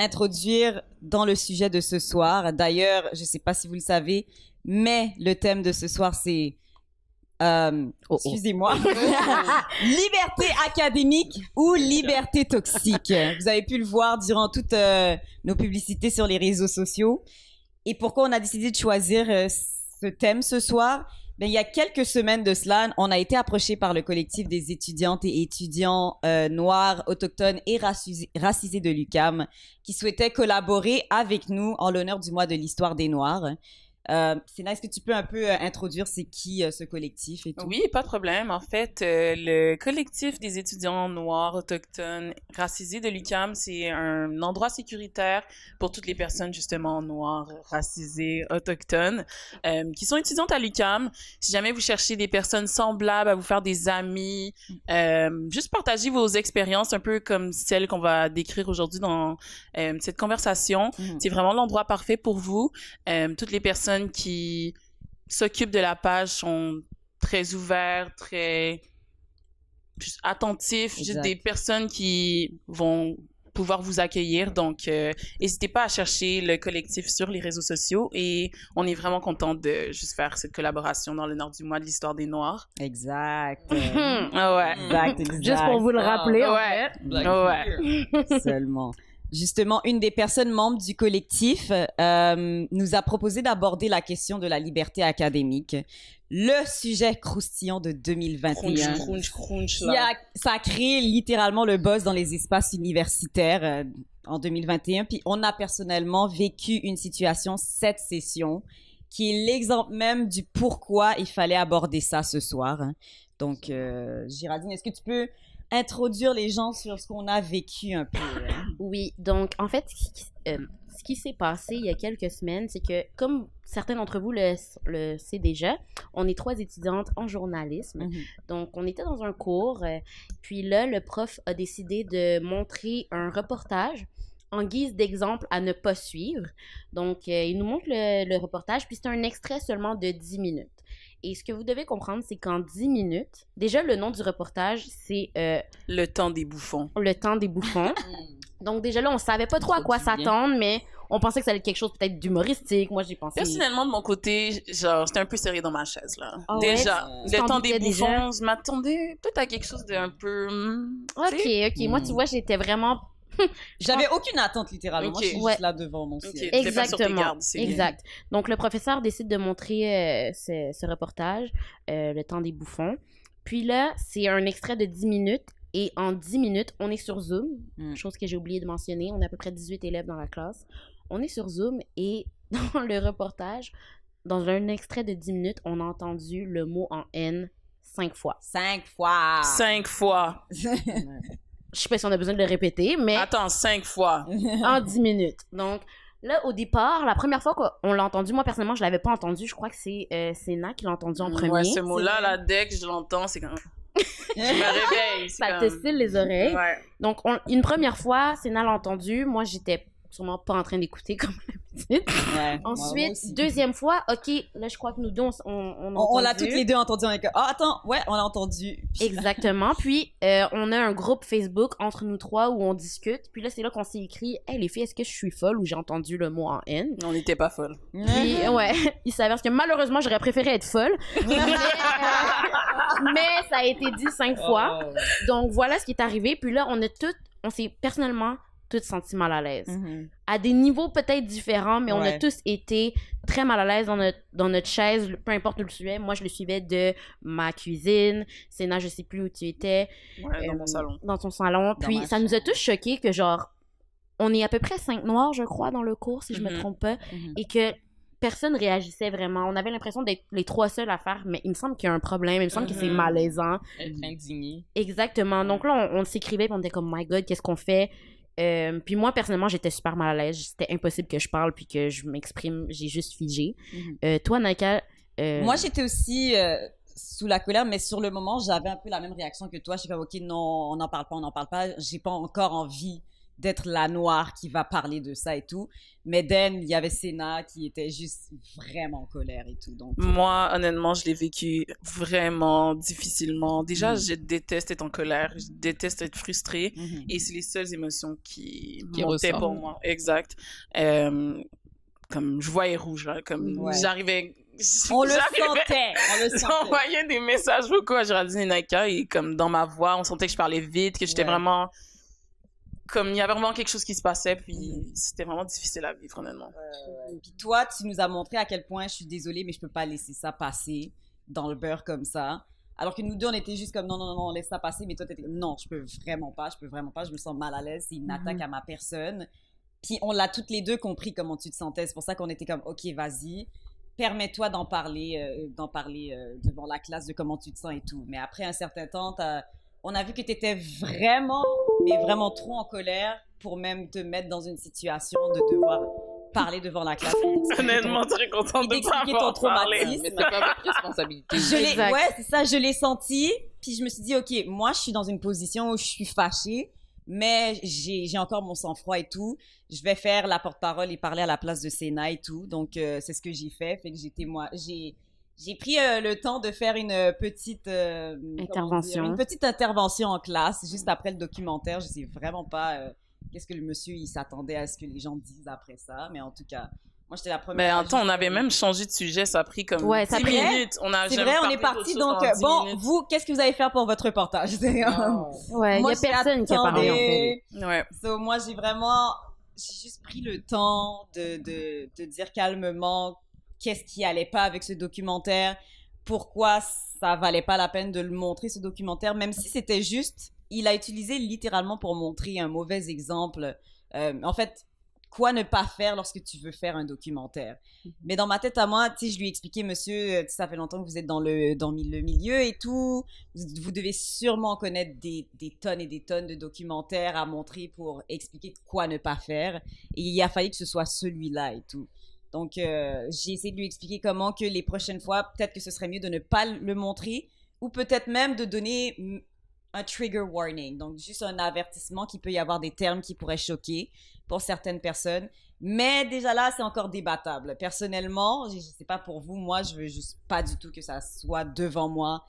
introduire dans le sujet de ce soir. D'ailleurs, je ne sais pas si vous le savez, mais le thème de ce soir, c'est... excusez-moi. Liberté académique ou liberté toxique. Vous avez pu le voir durant toutes nos publicités sur les réseaux sociaux. Et pourquoi on a décidé de choisir ce thème ce soir? Ben, il y a quelques semaines de cela, on a été approché par le collectif des étudiantes et étudiants noirs, autochtones et racisés de l'UQAM qui souhaitaient collaborer avec nous en l'honneur du mois de l'histoire des Noirs. Séna, est-ce que tu peux un peu introduire c'est qui ce collectif et tout? Oui, pas de problème. En fait, le collectif des étudiants noirs, autochtones, racisés de l'UQAM, c'est un endroit sécuritaire pour toutes les personnes justement noires, racisées, autochtones, qui sont étudiantes à l'UQAM. Si jamais vous cherchez des personnes semblables à vous faire des amis, juste partager vos expériences un peu comme celles qu'on va décrire aujourd'hui dans cette conversation. C'est vraiment l'endroit parfait pour vous. Toutes les personnes qui s'occupent de la page sont très ouverts, très juste attentifs, juste des personnes qui vont pouvoir vous accueillir. Donc, n'hésitez pas à chercher le collectif sur les réseaux sociaux et on est vraiment content de juste faire cette collaboration dans l'honneur du mois de l'histoire des Noirs. Exact. Exact. Juste pour vous le rappeler. Ouais. Seulement. Justement, une des personnes membres du collectif nous a proposé d'aborder la question de la liberté académique, le sujet croustillant de 2021. Crunch, Ça a créé littéralement le buzz dans les espaces universitaires en 2021. Puis on a personnellement vécu une situation cette session qui est l'exemple même du pourquoi il fallait aborder ça ce soir. Donc, Géraldine, est-ce que tu peux introduire les gens sur ce qu'on a vécu un peu? Oui, donc en fait, ce qui s'est passé il y a quelques semaines, c'est que, comme certains d'entre vous le savent déjà, on est 3 étudiantes en journalisme. Donc, on était dans un cours, puis là, le prof a décidé de montrer un reportage en guise d'exemple à ne pas suivre. Donc, il nous montre le reportage, puis c'est un extrait seulement de 10 minutes. Et ce que vous devez comprendre, c'est qu'en 10 minutes, déjà, le nom du reportage, c'est... le temps des bouffons. Le temps des bouffons. Donc, déjà là, on savait pas trop à quoi s'attendre, mais on pensait que ça allait être quelque chose peut-être d'humoristique. Moi, j'ai pensé... Personnellement, de mon côté, genre, j'étais un peu serrée dans ma chaise, là. Oh, déjà, ouais, le temps des bouffons, déjà? je m'attendais peut-être à quelque chose d'un peu... Ok. Moi, tu vois, j'étais vraiment... J'avais aucune attente, littéralement. Moi, je suis juste là devant mon ciel. Exactement. Exact. Donc, le professeur décide de montrer ce reportage, le temps des bouffons. Puis là, c'est un extrait de 10 minutes. Et en 10 minutes, on est sur Zoom. Chose que j'ai oublié de mentionner. On a à peu près 18 élèves dans la classe. On est sur Zoom et dans le reportage, dans un extrait de 10 minutes, on a entendu le mot en N 5 fois. 5 fois! 5 fois! Je sais pas si on a besoin de le répéter, mais... Attends, 5 fois! En 10 minutes. Donc, là, au départ, la première fois qu'on l'a entendu, moi, personnellement, je l'avais pas entendu. Je crois que c'est Séna qui l'a entendu en premier. Ouais, ce mot-là, là, dès que je l'entends, c'est comme... je me réveille. Ça te style les oreilles. Ouais. Donc, une première fois, Séna l'a entendu. Moi, j'étais sûrement pas en train d'écouter comme d'habitude. Ouais, Ensuite, deuxième fois, ok, là, je crois que nous deux, on l'a toutes les deux entendu. Attends, ouais, on l'a entendu. Exactement. Puis, on a un groupe Facebook entre nous 3 où on discute. Puis là, c'est là qu'on s'est écrit « Hey, les filles, est-ce que je suis folle ou j'ai entendu le mot en N? » On n'était pas folles. Puis, ouais, il s'avère que malheureusement, j'aurais préféré être folle. mais ça a été dit 5 fois. Donc, voilà ce qui est arrivé. Puis là, on s'est personnellement toutes senties mal à l'aise. À des niveaux peut-être différents, mais on a tous été très mal à l'aise dans notre chaise, peu importe où le sujet. Moi, je le suivais de ma cuisine. Séna, je sais plus où tu étais. Ouais, dans mon salon. Dans ton salon. Puis, ça nous a tous choqués que, genre, on est à peu près 5 noirs, je crois, dans le cours, si je me trompe pas. Et que personne réagissait vraiment. On avait l'impression d'être les 3 seuls à faire, mais il me semble qu'il y a un problème. Il me semble que c'est malaisant. Être indigné. Exactement. Donc là, on s'écrivait et on était comme, my God, qu'est-ce qu'on fait? Puis moi, personnellement, j'étais super mal à l'aise. C'était impossible que je parle puis que je m'exprime. J'ai juste figé. Toi, Naika... Moi, j'étais aussi sous la colère, mais sur le moment, j'avais un peu la même réaction que toi. Je suis comme, OK, non, on n'en parle pas. J'ai pas encore envie d'être la noire qui va parler de ça et tout. Mais Dan, il y avait Sénat qui était juste vraiment en colère et tout. Donc, Moi, honnêtement, je l'ai vécu vraiment difficilement. Déjà, je déteste être en colère, je déteste être frustrée, et c'est les seules émotions qui montaient pour moi. Exact. Comme je voyais rouge, là, comme j'arrivais... On le sentait. J'envoyais des messages vocaux à Géraldine et Naika, et comme dans ma voix, on sentait que je parlais vite, que j'étais vraiment... Comme il y avait vraiment quelque chose qui se passait, puis c'était vraiment difficile à vivre, honnêtement. Puis toi, tu nous as montré à quel point, je suis désolée, mais je peux pas laisser ça passer dans le beurre comme ça. Alors que nous deux, on était juste comme non, laisse ça passer, mais toi, t'étais comme non, je peux vraiment pas, je me sens mal à l'aise, c'est une attaque à ma personne. Puis on l'a toutes les deux compris comment tu te sentais, c'est pour ça qu'on était comme ok, vas-y, permets-toi d'en parler devant la classe de comment tu te sens et tout. Mais après un certain temps, on a vu que tu étais vraiment, mais vraiment trop en colère pour même te mettre dans une situation de devoir parler devant la classe. Honnêtement, très contente de pas avoir parlé. Mais c'est pas votre responsabilité. Ouais, c'est ça, je l'ai senti. Puis je me suis dit, OK, moi, je suis dans une position où je suis fâchée, mais j'ai encore mon sang-froid et tout. Je vais faire la porte-parole et parler à la place de Sénat et tout. Donc, c'est ce que j'ai fait. Fait que j'ai pris le temps de faire une petite intervention en classe juste après le documentaire. Je sais vraiment pas qu'est-ce que le monsieur il s'attendait à ce que les gens disent après ça, mais en tout cas, moi j'étais la première. Mais en temps, on avait même changé de sujet, ça a pris comme 10 minutes. C'est vrai, on est parti donc bon, vous, qu'est-ce que vous allez faire pour votre reportage? Ouais, il y a personne qui a parlé en fait. Ouais. So, moi j'ai juste pris le temps de dire calmement qu'est-ce qui allait pas avec ce documentaire, pourquoi ça valait pas la peine de le montrer, ce documentaire, même si c'était juste, il a utilisé littéralement pour montrer un mauvais exemple. En fait, quoi ne pas faire lorsque tu veux faire un documentaire. Mais dans ma tête à moi, tu sais, je lui ai expliqué, monsieur, ça fait longtemps que vous êtes dans le milieu et tout, vous devez sûrement connaître des tonnes et des tonnes de documentaires à montrer pour expliquer quoi ne pas faire. Et il a fallu que ce soit celui-là et tout. Donc, j'ai essayé de lui expliquer comment que les prochaines fois, peut-être que ce serait mieux de ne pas le montrer ou peut-être même de donner un trigger warning. Donc, juste un avertissement qu'il peut y avoir des termes qui pourraient choquer pour certaines personnes. Mais déjà là, c'est encore débattable. Personnellement, je ne sais pas pour vous, moi, je veux juste pas du tout que ça soit devant moi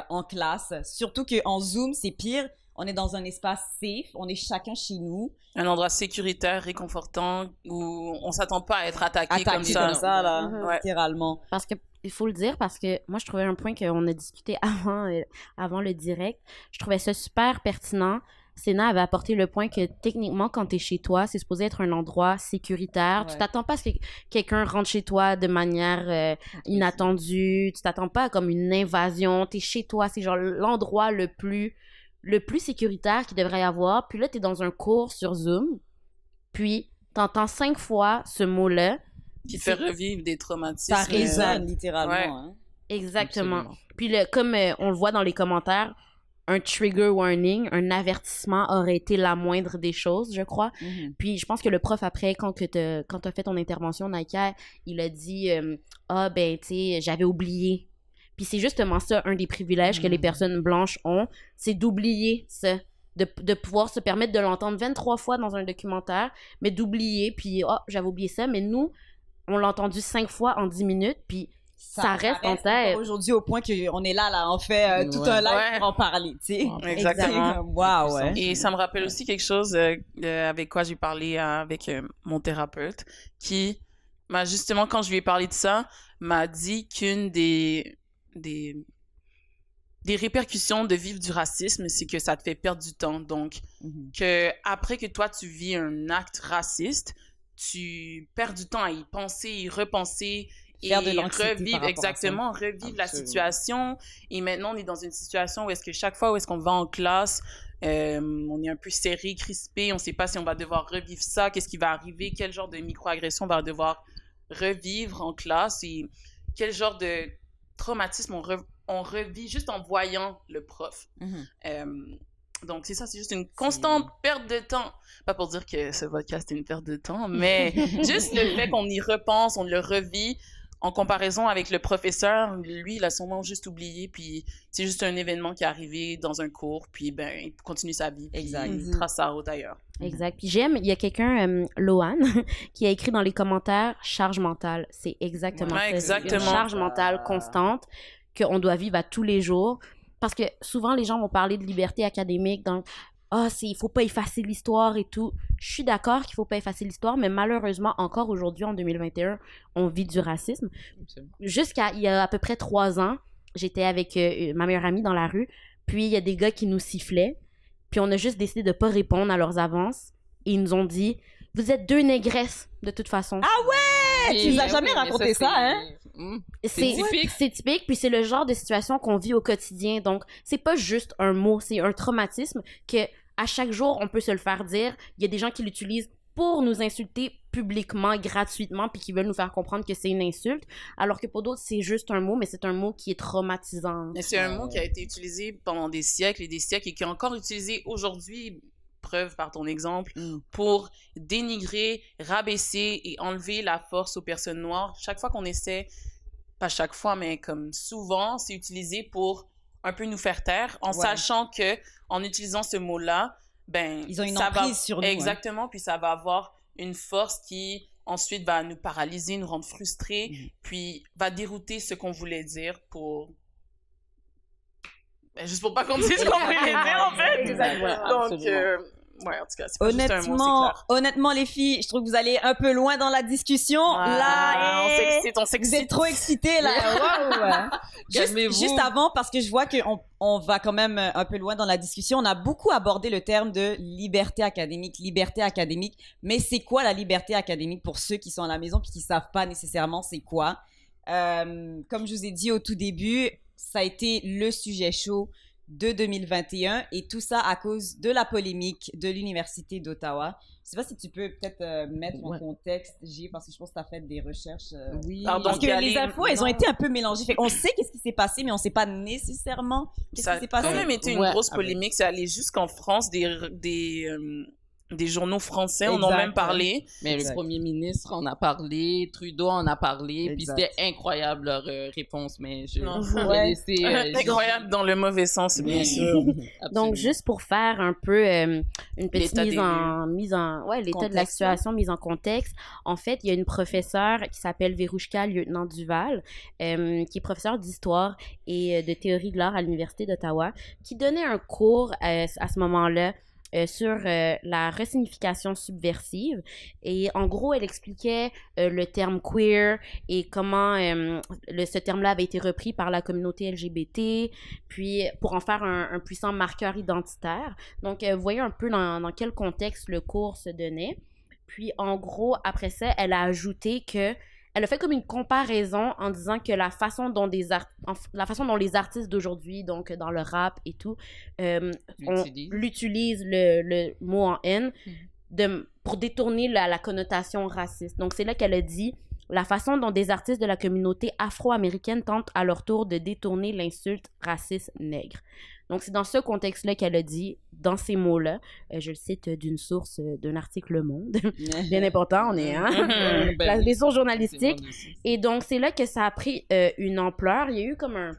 en classe. Surtout qu'en Zoom, c'est pire. On est dans un espace safe, on est chacun chez nous. Un endroit sécuritaire, réconfortant, où on s'attend pas à être attaqué comme ça. Comme ça, là, littéralement. Parce que, il faut le dire, parce que moi, je trouvais un point qu'on a discuté avant le direct. Je trouvais ça super pertinent. Sénat avait apporté le point que techniquement, quand t'es chez toi, c'est supposé être un endroit sécuritaire. Ouais. Tu t'attends pas à ce que quelqu'un rentre chez toi de manière inattendue. Tu t'attends pas à comme une invasion. T'es chez toi, c'est genre l'endroit le plus sécuritaire qu'il devrait y avoir. Puis là, t'es dans un cours sur Zoom, puis t'entends 5 fois ce mot-là. Qui te fait revivre des traumatismes. Ça résonne littéralement. Ouais. Hein. Exactement. Absolument. Puis comme on le voit dans les commentaires, un trigger warning, un avertissement aurait été la moindre des choses, je crois. Puis je pense que le prof, après, quand t'as fait ton intervention, Naika, il a dit « Ah, ben, tu sais, j'avais oublié. » Puis c'est justement ça, un des privilèges que les personnes blanches ont, c'est d'oublier ça, de pouvoir se permettre de l'entendre 23 fois dans un documentaire, mais d'oublier, puis « Ah, j'avais oublié ça. » Mais nous, on l'a entendu 5 fois en 10 minutes, puis ça reste en tête. Aujourd'hui, au point qu'on est là, on fait tout un live pour en parler, tu sais. Exactement. Wow, ouais. Et ça me rappelle aussi quelque chose avec quoi j'ai parlé avec mon thérapeute, qui m'a justement, quand je lui ai parlé de ça, m'a dit qu'une des répercussions de vivre du racisme, c'est que ça te fait perdre du temps. Donc, que après que toi, tu vis un acte raciste, tu perds du temps à y penser, y repenser, et revivre la situation. Et maintenant, on est dans une situation où est-ce que chaque fois où est-ce qu'on va en classe, on est un peu serré, crispé, on ne sait pas si on va devoir revivre ça, qu'est-ce qui va arriver, quel genre de microagression on va devoir revivre en classe et quel genre de traumatisme on revit juste en voyant le prof. Donc, c'est ça, c'est juste une constante perte de temps. Pas pour dire que ce podcast est une perte de temps, mais juste le fait qu'on y repense, on le revit, en comparaison avec le professeur, lui, il a son nom juste oublié, puis c'est juste un événement qui est arrivé dans un cours, puis ben, il continue sa vie, puis Exact. il trace sa route ailleurs. Exact. Puis il y a quelqu'un, Loan, qui a écrit dans les commentaires « charge mentale ». C'est exactement Ouais, ça. exactement. Une charge mentale constante qu'on doit vivre à tous les jours. Parce que souvent, les gens vont parler de liberté académique, donc il faut pas effacer l'histoire et tout. Je suis d'accord qu'il faut pas effacer l'histoire, mais malheureusement, encore aujourd'hui, en 2021, on vit du racisme. Jusqu'à il y a à peu près 3 ans, j'étais avec ma meilleure amie dans la rue, puis il y a des gars qui nous sifflaient, puis on a juste décidé de pas répondre à leurs avances, et ils nous ont dit « Vous êtes 2 négresses, de toute façon. » Ah ouais! Tu nous as jamais raconté ça, hein? C'est typique. C'est typique, puis c'est le genre de situation qu'on vit au quotidien. Donc, c'est pas juste un mot, c'est un traumatisme que à chaque jour, on peut se le faire dire. Il y a des gens qui l'utilisent pour nous insulter publiquement, gratuitement, puis qui veulent nous faire comprendre que c'est une insulte, alors que pour d'autres, c'est juste un mot, mais c'est un mot qui est traumatisant. Mais c'est un mot qui a été utilisé pendant des siècles et des siècles et qui est encore utilisé aujourd'hui, preuve par ton exemple, pour dénigrer, rabaisser et enlever la force aux personnes noires. Chaque fois qu'on essaie, pas chaque fois, mais comme souvent, c'est utilisé pour un peu nous faire taire, en sachant que en utilisant ce mot-là, ben ils ont une ça emprise sur nous. Exactement, puis ça va avoir une force qui ensuite va nous paralyser, nous rendre frustrés, puis va dérouter ce qu'on voulait dire pour juste pour pas qu'on dise ce qu'on voulait dire en fait. Exactement. Donc ouais, en tout cas, c'est pas juste un mot, c'est clair. Honnêtement, les filles, je trouve que vous allez un peu loin dans la discussion. Là, on s'excite, on s'excite. Vous êtes trop excités, là. Wow. Juste avant, parce que je vois qu'on va quand même un peu loin dans la discussion, on a beaucoup abordé le terme de liberté académique, mais c'est quoi la liberté académique pour ceux qui sont à la maison et qui savent pas nécessairement c'est quoi? Comme je vous ai dit au tout début, ça a été le sujet chaud de 2021 et tout ça à cause de la polémique de l'Université d'Ottawa. Je sais pas si tu peux peut-être mettre en contexte, J, parce que je pense que tu as fait des recherches. Oui. Parce que les infos, elles ont été un peu mélangées. Fait on sait qu'est-ce qui s'est passé, mais on sait pas nécessairement qu'est-ce qui s'est passé. Ça a quand même été une grosse polémique. C'est allé jusqu'en France, des journaux français en ont même parlé. Mais le premier ministre en a parlé, Trudeau en a parlé, puis c'était incroyable leur réponse, mais je vais laisser... incroyable dans le mauvais sens, bien sûr. Donc, juste pour faire un peu une petite l'état de la situation, mise en contexte, en fait, il y a une professeure qui s'appelle Verouchka Lieutenant-Duval, qui est professeure d'histoire et de théorie de l'art à l'Université d'Ottawa, qui donnait un cours à ce moment-là sur la resignification subversive. Et en gros, elle expliquait le terme queer et comment ce terme-là avait été repris par la communauté LGBT, puis pour en faire un puissant marqueur identitaire. Donc, vous voyez un peu dans quel contexte le cours se donnait. Puis, en gros, après ça, elle a ajouté que elle a fait comme une comparaison en disant que la façon dont les artistes d'aujourd'hui, donc dans le rap et tout, l'utilisent le mot en haine pour détourner la connotation raciste. Donc c'est là qu'elle a dit la façon dont des artistes de la communauté afro-américaine tentent à leur tour de détourner l'insulte raciste nègre. Donc, c'est dans ce contexte-là qu'elle a dit, dans ces mots-là, je le cite d'une source, d'un article Le Monde, bien important, on est, des sources journalistiques. Et donc, c'est là que ça a pris une ampleur. Il y a eu comme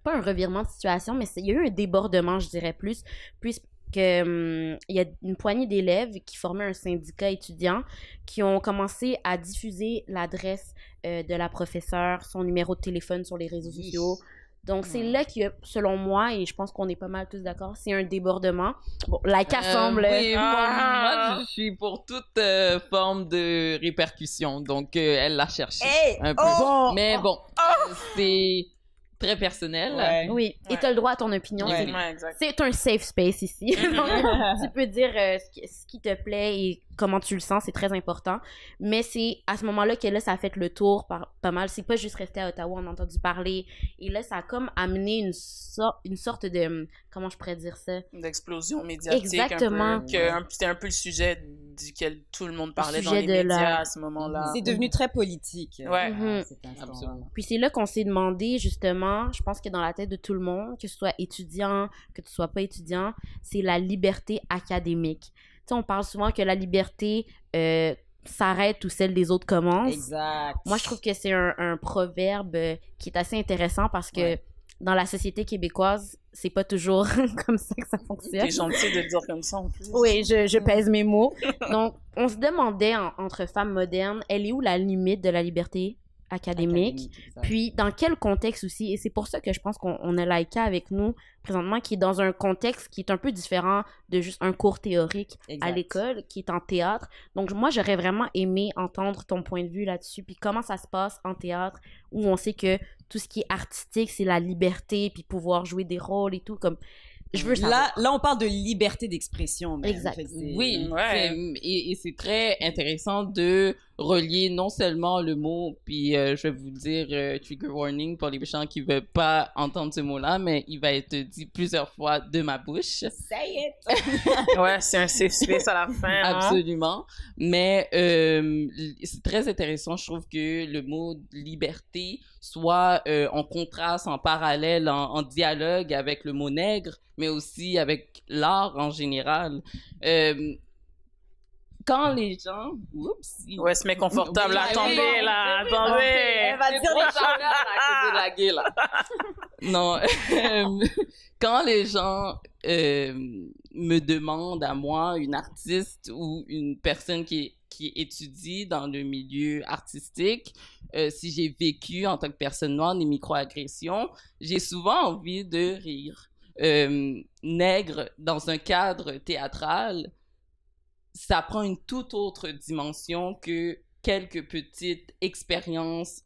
pas un revirement de situation, mais il y a eu un débordement, je dirais plus, puisque il y a une poignée d'élèves qui formaient un syndicat étudiant qui ont commencé à diffuser l'adresse de la professeure, son numéro de téléphone sur les réseaux sociaux. Donc, c'est là qu'il y a, selon moi, et je pense qu'on est pas mal tous d'accord, c'est un débordement. Bon, Laika semble... Oui, moi, je suis pour toute forme de répercussion. Donc, elle l'a cherché un peu. Mais bon, c'est très personnel. Ouais. Oui, et tu as le droit à ton opinion. C'est un safe space ici. Donc, tu peux dire ce qui te plaît et comment tu le sens, c'est très important. Mais c'est à ce moment-là que là, ça a fait le tour pas mal. C'est pas juste resté à Ottawa, on a entendu parler. Et là, ça a comme amené une sorte de... Comment je pourrais dire ça? D'explosion médiatique. Exactement. C'était un peu le sujet duquel tout le monde parlait dans les médias à ce moment-là. C'est devenu très politique. Ouais. Absolument. Puis c'est là qu'on s'est demandé, justement, je pense que dans la tête de tout le monde, que tu sois étudiant, que tu sois pas étudiant, c'est la liberté académique. Tu sais, on parle souvent que la liberté s'arrête où celle des autres commence. Exact. Moi, je trouve que c'est un proverbe qui est assez intéressant parce que dans la société québécoise, c'est pas toujours comme ça que ça fonctionne. T'es gentil de le dire comme ça en plus. Oui, je pèse mes mots. Donc, on se demandait entre femmes modernes, elle est où la limite de la liberté académique? Puis, dans quel contexte aussi? Et c'est pour ça que je pense qu'on a Laïka avec nous présentement, qui est dans un contexte qui est un peu différent de juste un cours théorique à l'école, qui est en théâtre. Donc, moi, j'aurais vraiment aimé entendre ton point de vue là-dessus. Puis, comment ça se passe en théâtre, où on sait que tout ce qui est artistique, c'est la liberté, puis pouvoir jouer des rôles et tout, comme... Je veux savoir. Là, on parle de liberté d'expression. Même. Exact. En fait, oui, et c'est très intéressant de relier non seulement le mot, puis je vais vous dire trigger warning pour les gens qui ne veulent pas entendre ce mot-là, mais il va être dit plusieurs fois de ma bouche. Say it! Ouais, c'est un safe space à la fin. Absolument. Mais c'est très intéressant, je trouve, que le mot liberté soit en contraste, en parallèle, en dialogue avec le mot nègre, mais aussi avec l'art en général. Quand les gens... Oups! Ouais, se met confortable. Attendez, là, attendez! Elle va dire les choses. À la gueule, là. Non. Quand les gens me demandent à moi, une artiste ou une personne qui étudie dans le milieu artistique, si j'ai vécu en tant que personne noire des microagressions, j'ai souvent envie de rire. Nègre, dans un cadre théâtral, ça prend une toute autre dimension que quelques petites expériences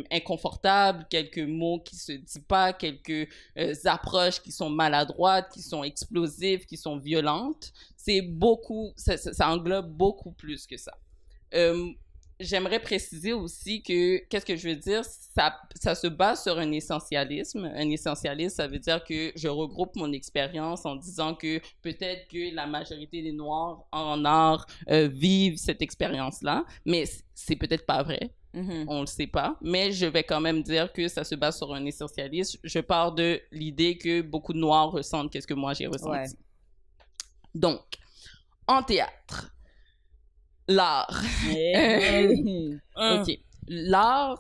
inconfortables, quelques mots qui se disent pas, quelques approches qui sont maladroites, qui sont explosives, qui sont violentes. C'est beaucoup, ça englobe beaucoup plus que ça. J'aimerais préciser aussi que, qu'est-ce que je veux dire, ça se base sur un essentialisme. Un essentialisme, ça veut dire que je regroupe mon expérience en disant que peut-être que la majorité des Noirs en art vivent cette expérience-là, mais c'est peut-être pas vrai. On le sait pas, mais je vais quand même dire que ça se base sur un essentialisme. Je pars de l'idée que beaucoup de Noirs ressentent qu'est-ce que moi j'ai ressenti. Ouais. Donc, en théâtre, l'art. OK. L'art,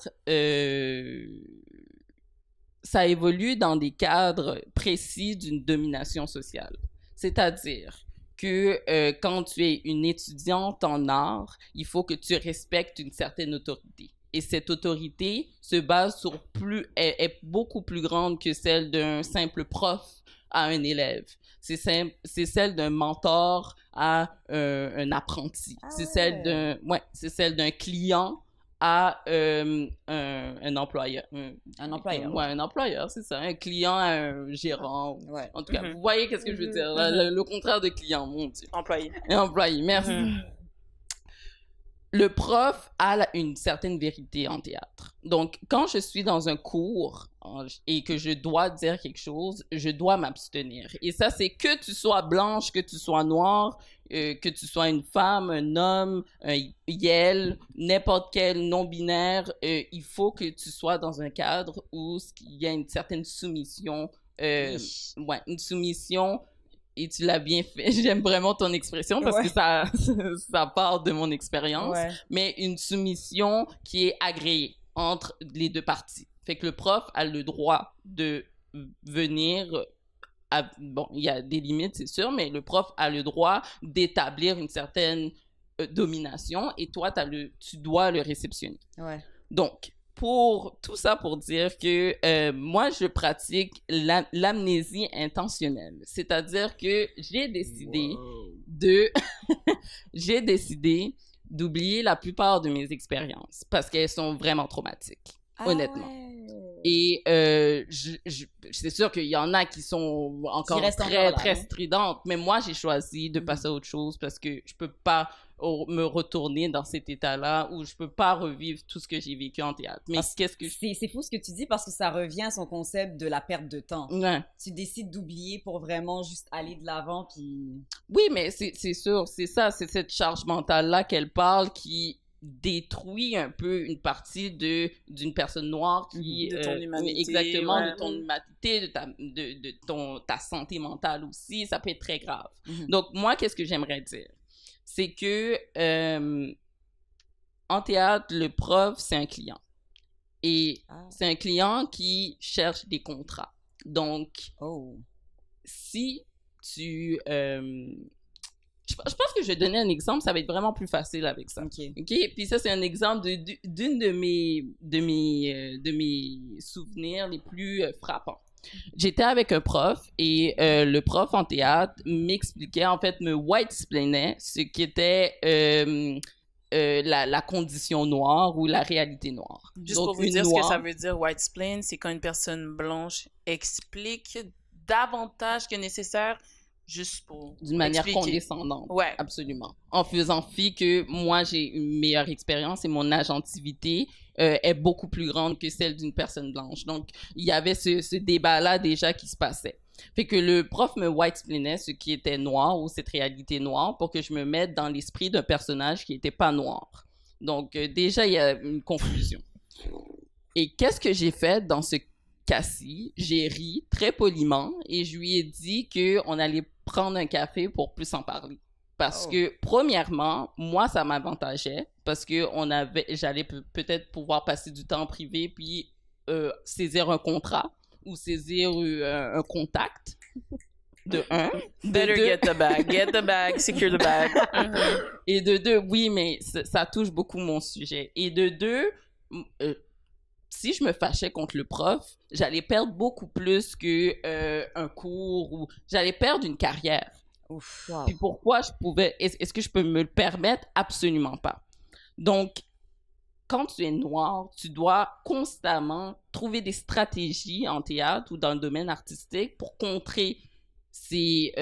ça évolue dans des cadres précis d'une domination sociale. C'est-à-dire que quand tu es une étudiante en art, il faut que tu respectes une certaine autorité. Et cette autorité se base sur est beaucoup plus grande que celle d'un simple prof à un élève. C'est celle d'un mentor à un apprenti. C'est celle d'un client à un employeur. Un employeur. Ouais, un employeur, c'est ça. Un client à un gérant. Ouais. En tout cas, vous voyez qu'est-ce que je veux dire. Le contraire de client, mon Dieu. Employé. Un employé, merci. Le prof a une certaine vérité en théâtre. Donc, quand je suis dans un cours et que je dois dire quelque chose, je dois m'abstenir. Et ça, c'est que tu sois blanche, que tu sois noire, que tu sois une femme, un homme, un YEL, n'importe quel non-binaire, il faut que tu sois dans un cadre où il y a une certaine soumission. Une soumission. Et tu l'as bien fait. J'aime vraiment ton expression parce que ça part de mon expérience. Ouais. Mais une soumission qui est agréée entre les deux parties. Fait que le prof a le droit de venir... bon, il y a des limites, c'est sûr, mais le prof a le droit d'établir une certaine domination et toi, tu dois le réceptionner. Ouais. Donc, tout ça pour dire que moi, je pratique l'amnésie intentionnelle. C'est-à-dire que j'ai décidé d'oublier la plupart de mes expériences parce qu'elles sont vraiment traumatiques, honnêtement. Ouais. Et c'est sûr qu'il y en a qui sont encore très stridentes, mais moi, j'ai choisi de passer à autre chose parce que je peux pas me retourner dans cet état-là où je peux pas revivre tout ce que j'ai vécu en théâtre. Mais c'est fou ce que tu dis parce que ça revient à son concept de la perte de temps. Ouais. Tu décides d'oublier pour vraiment juste aller de l'avant puis... Oui, mais c'est sûr, c'est ça, c'est cette charge mentale-là qu'elle parle qui détruit un peu une partie d'une personne noire qui... De ton humanité. Exactement, de ton humanité, de ta santé mentale aussi, ça peut être très grave. Donc, moi, qu'est-ce que j'aimerais dire? C'est que en théâtre, le prof, c'est un client. Et c'est un client qui cherche des contrats. Donc, si tu... je pense que je vais donner un exemple, ça va être vraiment plus facile avec ça. OK? Puis ça, c'est un exemple d'une de mes souvenirs les plus frappants. J'étais avec un prof et le prof en théâtre m'expliquait, en fait, me white-splainait ce qui était la condition noire ou la réalité noire. Juste donc, pour vous dire ce que ça veut dire, white-splain, c'est quand une personne blanche explique davantage que nécessaire juste pour d'une manière expliquer. Condescendante. Ouais. Absolument. En faisant fi que moi, j'ai une meilleure expérience et mon agentivité est beaucoup plus grande que celle d'une personne blanche. Donc, il y avait ce débat-là déjà qui se passait. Fait que le prof me white-splainait ce qui était noir ou cette réalité noire pour que je me mette dans l'esprit d'un personnage qui n'était pas noir. Donc, déjà, il y a une confusion. Et qu'est-ce que j'ai fait dans ce cas-ci? J'ai ri très poliment et je lui ai dit qu'on allait prendre un café pour plus en parler. Parce que, premièrement, moi, ça m'avantageait parce que j'allais peut-être pouvoir passer du temps privé puis saisir un contrat ou saisir un contact. De un. Better get the bag, secure the bag. Et de deux, oui, mais ça touche beaucoup mon sujet. Et de deux, si je me fâchais contre le prof, j'allais perdre beaucoup plus que un cours ou j'allais perdre une carrière. Ouf. Wow. Puis pourquoi est-ce que je peux me le permettre? Absolument pas. Donc, quand tu es noir, tu dois constamment trouver des stratégies en théâtre ou dans le domaine artistique pour contrer ces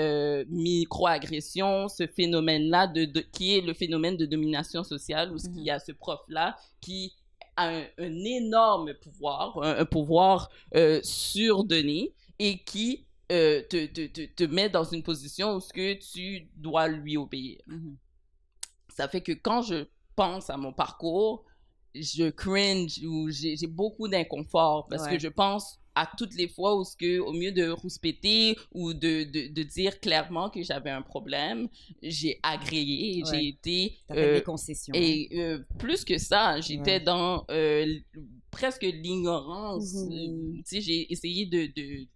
micro-agressions, ce phénomène-là qui est le phénomène de domination sociale, où il y a ce prof-là qui a un énorme pouvoir, un pouvoir surdonné et qui te met dans une position où tu dois lui obéir. Ça fait que quand je pense à mon parcours, je cringe ou j'ai beaucoup d'inconfort parce que je pense à toutes les fois où au mieux de rouspéter ou de dire clairement que j'avais un problème, j'ai agréé, j'ai été... T'as fait des concessions. Et plus que ça, j'étais dans presque l'ignorance. Tu sais, j'ai essayé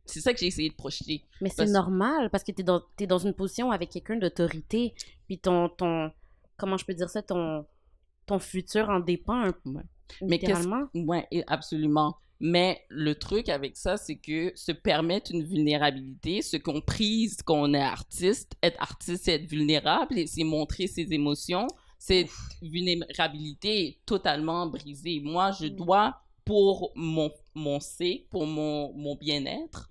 c'est ça que j'ai essayé de projeter. Mais c'est normal parce que t'es dans une position avec quelqu'un d'autorité, puis ton comment je peux dire ça, ton futur en dépend littéralement. Oui, absolument. Mais le truc avec ça, c'est que se permettre une vulnérabilité, se comprise qu'on est artiste, être artiste, c'est être vulnérable et c'est montrer ses émotions. Cette vulnérabilité est totalement brisée. Moi, je dois, pour mon pour mon bien-être,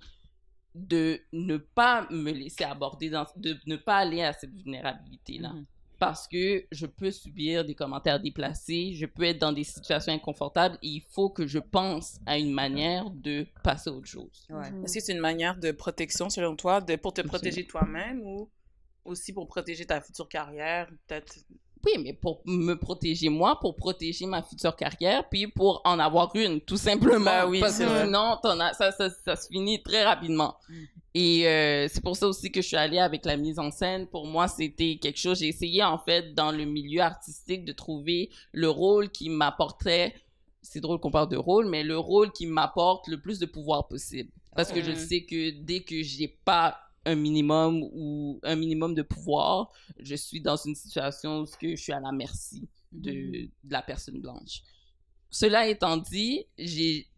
de ne pas me laisser aborder, de ne pas aller à cette vulnérabilité-là. Parce que je peux subir des commentaires déplacés, je peux être dans des situations inconfortables et il faut que je pense à une manière de passer à autre chose. Est-ce que c'est une manière de protection, selon toi, pour te protéger toi-même ou aussi pour protéger ta future carrière, peut-être? Oui, mais pour me protéger moi, pour protéger ma future carrière, puis pour en avoir une, tout simplement. Ben oui, parce que sinon, ça se finit très rapidement. Et c'est pour ça aussi que je suis allée avec la mise en scène. Pour moi, c'était quelque chose... J'ai essayé, en fait, dans le milieu artistique, de trouver le rôle qui m'apporterait... C'est drôle qu'on parle de rôle, mais le rôle qui m'apporte le plus de pouvoir possible. Parce que je sais que dès que j'ai pas un minimum de pouvoir, je suis dans une situation où je suis à la merci de la personne blanche. Cela étant dit, j'ai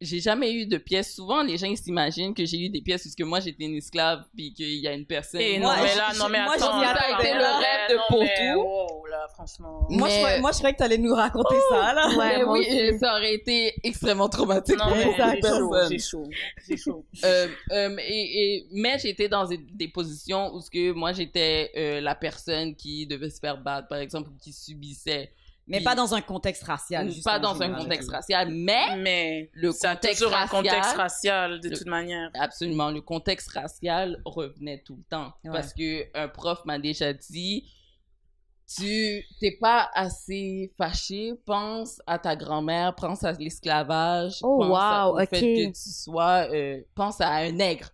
jamais eu de pièces. Souvent, les gens ils s'imaginent que j'ai eu des pièces parce que moi, j'étais une esclave puis qu'il y a une personne... Et moi, non, mais là, non, mais moi, attends. ça a été le rêve de Potou. Wow, là, franchement. Moi, je croyais que t'allais nous raconter ça, là. Ouais, oui, ça aurait été extrêmement traumatique Non, pour mais certaines personnes. j'ai chaud. Mais j'étais dans des positions où moi, j'étais la personne qui devait se faire battre, par exemple, ou qui subissait. Mais pas dans un contexte racial. Pas dans un contexte racial, mais le contexte toujours racial... un contexte racial, de toute manière. Absolument. Le contexte racial revenait tout le temps. Parce qu'un prof m'a déjà dit... Tu t'es pas assez fâché, pense à ta grand-mère, pense à l'esclavage, pense au fait que tu sois, pense à un nègre,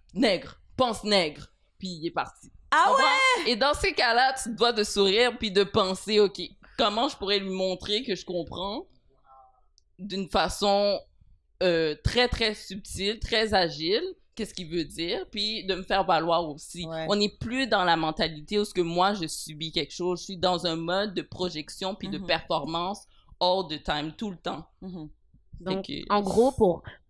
pense nègre, puis il est parti. Ah ouais? Et dans ces cas-là, tu dois de sourire puis de penser, OK, comment je pourrais lui montrer que je comprends d'une façon très, très subtile, très agile, qu'est-ce qu'il veut dire, puis de me faire valoir aussi. Ouais. On n'est plus dans la mentalité où ce que moi, je subis quelque chose. Je suis dans un mode de projection puis de performance all the time, tout le temps. Donc, Fait que- en gros,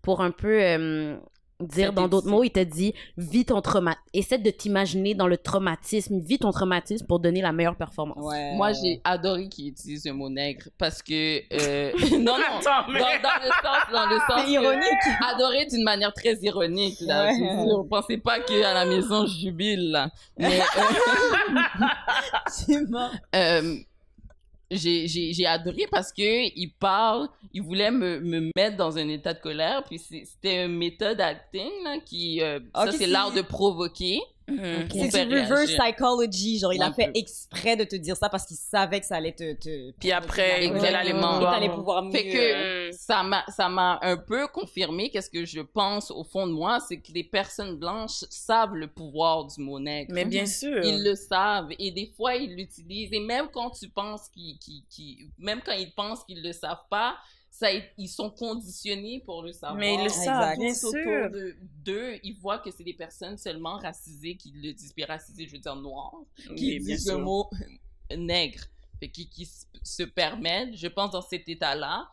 pour un peu dire dans d'autres mots, il te dit vis ton traumatisme. Essaie de t'imaginer dans le traumatisme. Vis ton traumatisme pour donner la meilleure performance. Ouais. Moi, j'ai adoré qu'il utilise le mot nègre parce que... non, non, Attends, mais- dans le sens C'est ironique. adoré d'une manière très ironique. Là. Ouais. Je pensais pas qu'à la maison, je jubile. Là. Mais C'est mort. j'ai adoré parce que il voulait me mettre dans un état de colère, puis c'était une méthode acting là, qui ça Ok, c'est l'art de provoquer. Mhm. Pour C'est faire du reverse réagir. psychology. Genre, il a Un fait peu. exprès de te dire ça parce qu'il savait que ça allait te Puis après, Exactement. elle allait et pouvoir... t'allais pouvoir mieux. Fait que ça m'a un peu confirmé qu'est-ce que je pense au fond de moi, c'est que les personnes blanches savent le pouvoir du mot nègre. Mais bien sûr. Ils le savent et des fois ils l'utilisent et même quand tu penses même quand ils pensent qu'ils le savent pas, ils sont conditionnés pour le savoir. Mais ils le Exact. savent, bien Tout sûr. autour d'eux, ils voient que c'est des personnes seulement racisées qui le disent, puis racisées, je veux dire noires, qui Oui, bien disent le sûr. mot nègre, fait qui se permettent, je pense dans cet état-là,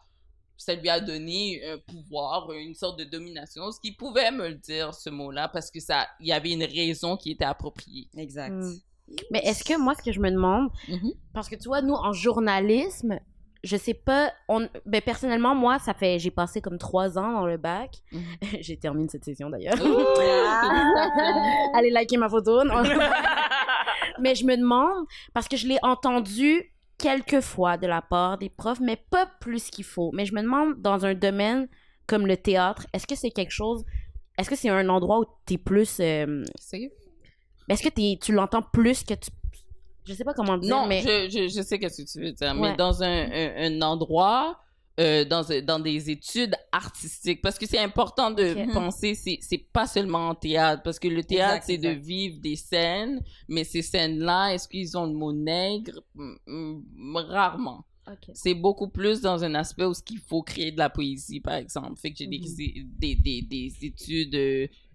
ça lui a donné un pouvoir, une sorte de domination, ce qui pouvait me le dire, ce mot-là, parce que il y avait une raison qui était appropriée. Exact. Mais est-ce que moi, ce que je me demande, parce que tu vois, nous, en journalisme, je sais pas, ben personnellement, moi, j'ai passé comme 3 ans dans le bac. J'ai terminé cette session d'ailleurs. Allez liker ma photo. Non. Mais je me demande, parce que je l'ai entendu quelques fois de la part des profs, mais pas plus qu'il faut. Mais je me demande, dans un domaine comme le théâtre, est-ce que c'est un endroit où t'es plus... Sérieux? Est-ce que tu l'entends plus que tu... Je sais pas comment le dire, Non, mais... je sais qu'est-ce que tu veux dire, Ouais. mais dans un endroit, dans des études artistiques, parce que c'est important de Ok. penser, c'est pas seulement en théâtre, parce que le théâtre, Exact, c'est de exact. vivre des scènes, mais ces scènes-là, est-ce qu'ils ont le mot nègre? Rarement. Ok. C'est beaucoup plus dans un aspect où il faut créer de la poésie, par exemple. Fait que j'ai des études,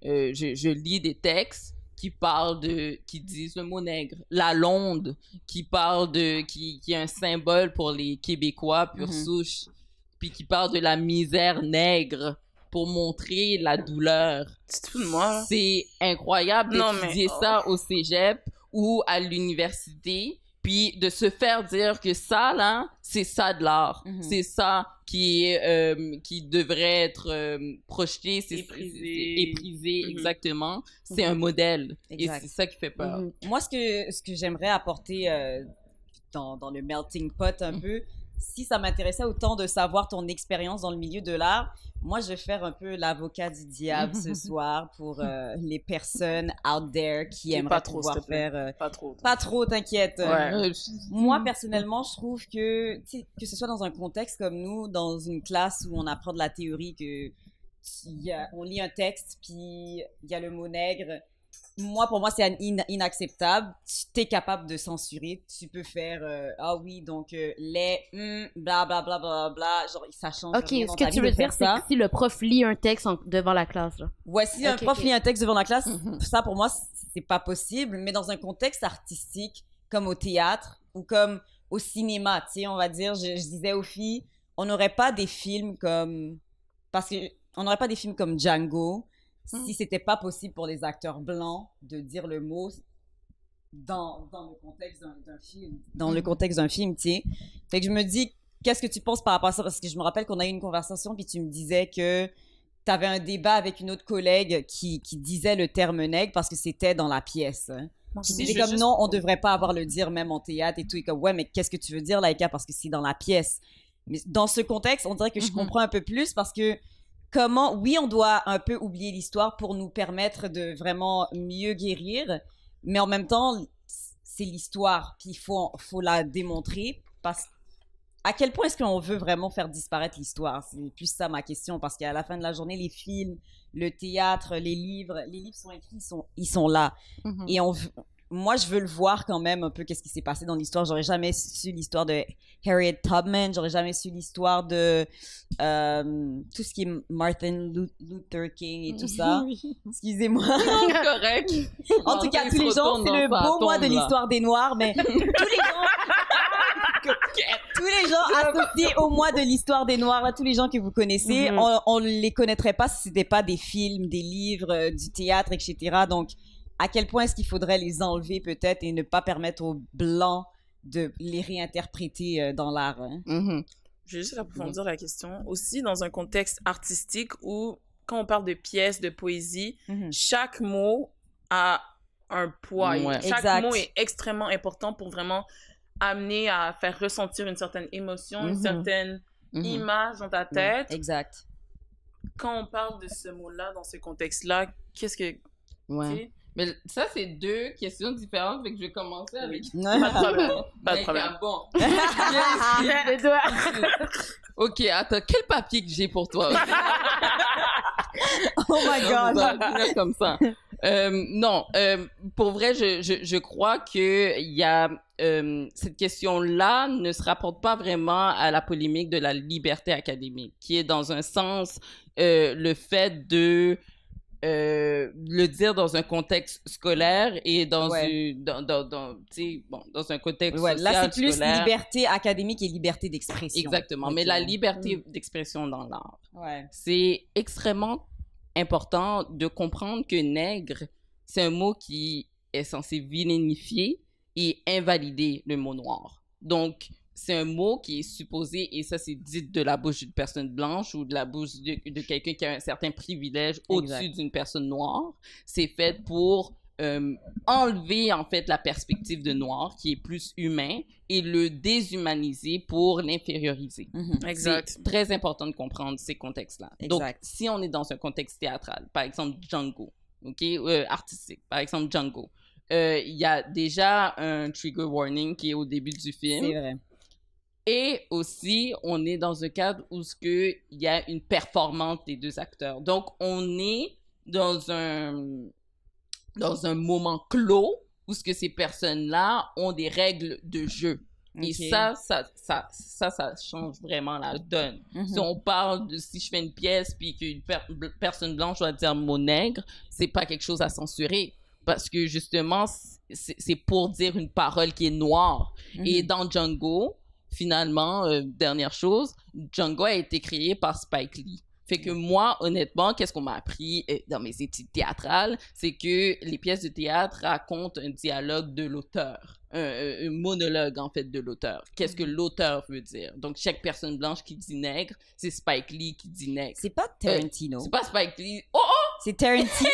je lis des textes qui disent le mot nègre. La Londe, qui est un symbole pour les Québécois pure souche, puis qui parle de la misère nègre pour montrer la douleur. Tu te fous de moi? C'est incroyable Non, d'étudier mais- ça au cégep ou à l'université, puis de se faire dire que ça, là, c'est ça de l'art. C'est ça qui devrait être projeté, c'est éprisé, exactement. C'est un modèle. Exact. Et c'est ça qui fait peur. Moi, ce que j'aimerais apporter dans le melting pot un peu, si ça m'intéressait autant de savoir ton expérience dans le milieu de l'art, moi, je vais faire un peu l'avocat du diable ce soir pour les personnes out there qui Et aimeraient pas trop, pouvoir s'il te plaît. faire... Pas trop. Pas trop, t'inquiète. Ouais. Moi, personnellement, je trouve que, tu sais, que ce soit dans un contexte comme nous, dans une classe où on apprend de la théorie, on lit un texte, puis il y a le mot nègre. Moi, pour moi, c'est inacceptable. Tu es capable de censurer. Tu peux faire, ah oui, donc les, bla bla bla bla bla, genre ça change. Ok, rien ce dans que ta tu vie veux de faire dire, c'est ça. que si le prof lit un texte devant la classe, là. Voici un Ok, prof ok. lit un texte devant la classe, ça pour moi c'est pas possible, mais dans un contexte artistique comme au théâtre ou comme au cinéma, tu sais, on va dire, je disais aux filles, on n'aurait pas des films comme Django si c'était pas possible pour les acteurs blancs de dire le mot dans le contexte d'un film, dans le contexte d'un film, tu sais. Fait que je me dis, qu'est-ce que tu penses par rapport à ça? Parce que je me rappelle qu'on a eu une conversation, puis tu me disais que tu avais un débat avec une autre collègue qui disait le terme nègre parce que c'était dans la pièce. Qui Si, disait je veux comme juste- non, on devrait pas avoir le dire même en théâtre et tout. Et comme ouais, mais qu'est-ce que tu veux dire, Laïka? Parce que c'est dans la pièce. Mais dans ce contexte, on dirait que je comprends un peu plus parce que oui, on doit un peu oublier l'histoire pour nous permettre de vraiment mieux guérir, mais en même temps, c'est l'histoire, puis il faut la démontrer parce à quel point est-ce qu'on veut vraiment faire disparaître l'histoire? C'est plus ça ma question, parce qu'à la fin de la journée, les films, le théâtre, les livres sont écrits, ils sont là. Et moi, je veux le voir quand même un peu qu'est-ce qui s'est passé dans l'histoire. J'aurais jamais su l'histoire de Harriet Tubman. J'aurais jamais su l'histoire de tout ce qui est Martin Luther King et tout ça. Excusez-moi. C'est correct. En tout cas, tous les gens, c'est le beau mois de l'histoire des Noirs, mais tous les gens associés au mois de l'histoire des Noirs, là, tous les gens que vous connaissez, on les connaîtrait pas si c'était pas des films, des livres, du théâtre, etc. Donc, à quel point est-ce qu'il faudrait les enlever peut-être et ne pas permettre aux Blancs de les réinterpréter dans l'art? Hein? Je vais juste approfondir la question. Aussi, dans un contexte artistique où, quand on parle de pièces, de poésie, chaque mot a un poids. Ouais. Chaque mot est extrêmement important pour vraiment amener à faire ressentir une certaine émotion, une certaine image dans ta tête. Exact. Quand on parle de ce mot-là, dans ce contexte-là, qu'est-ce que... Ouais. Okay? Mais ça, c'est deux questions différentes, fait que je vais commencer avec... Pas de problème. Pas de problème. Bon. Les doigts. OK, attends, quel papier que j'ai pour toi? Oh my God! On va finir comme ça. Non, pour vrai, je crois que il y a cette question-là ne se rapporte pas vraiment à la polémique de la liberté académique, qui est dans un sens le fait de le dire dans un contexte scolaire et dans dans un contexte social, là, c'est plus scolaire. Liberté académique et liberté d'expression. Exactement, mais la liberté d'expression dans l'art. Ouais. C'est extrêmement important de comprendre que nègre, c'est un mot qui est censé vilainifier et invalider le mot noir. Donc, c'est un mot qui est supposé, et ça c'est dit de la bouche d'une personne blanche ou de la bouche de quelqu'un qui a un certain privilège au-dessus d'une personne noire. C'est fait pour enlever en fait la perspective de noir qui est plus humain et le déshumaniser pour l'inférioriser. Exact. C'est très important de comprendre ces contextes-là. Exact. Donc, si on est dans un contexte théâtral, par exemple Django, artistique, par exemple Django, il y a déjà un trigger warning qui est au début du film. C'est vrai. Et aussi, on est dans un cadre où il y a une performance des deux acteurs. Donc, on est dans un moment clos où ces personnes-là ont des règles de jeu. Et ça change vraiment la donne. Si on parle de si je fais une pièce puis qu'une personne blanche doit dire mot nègre, c'est pas quelque chose à censurer. Parce que justement, c'est pour dire une parole qui est noire. Et dans Django, finalement, dernière chose, Django a été créé par Spike Lee. Fait que moi, honnêtement, qu'est-ce qu'on m'a appris dans mes études théâtrales, c'est que les pièces de théâtre racontent un dialogue de l'auteur, un monologue en fait de l'auteur. Qu'est-ce que l'auteur veut dire? Donc, chaque personne blanche qui dit nègre, c'est Spike Lee qui dit nègre. C'est pas Tarantino. C'est pas Spike Lee. C'est Tarantino.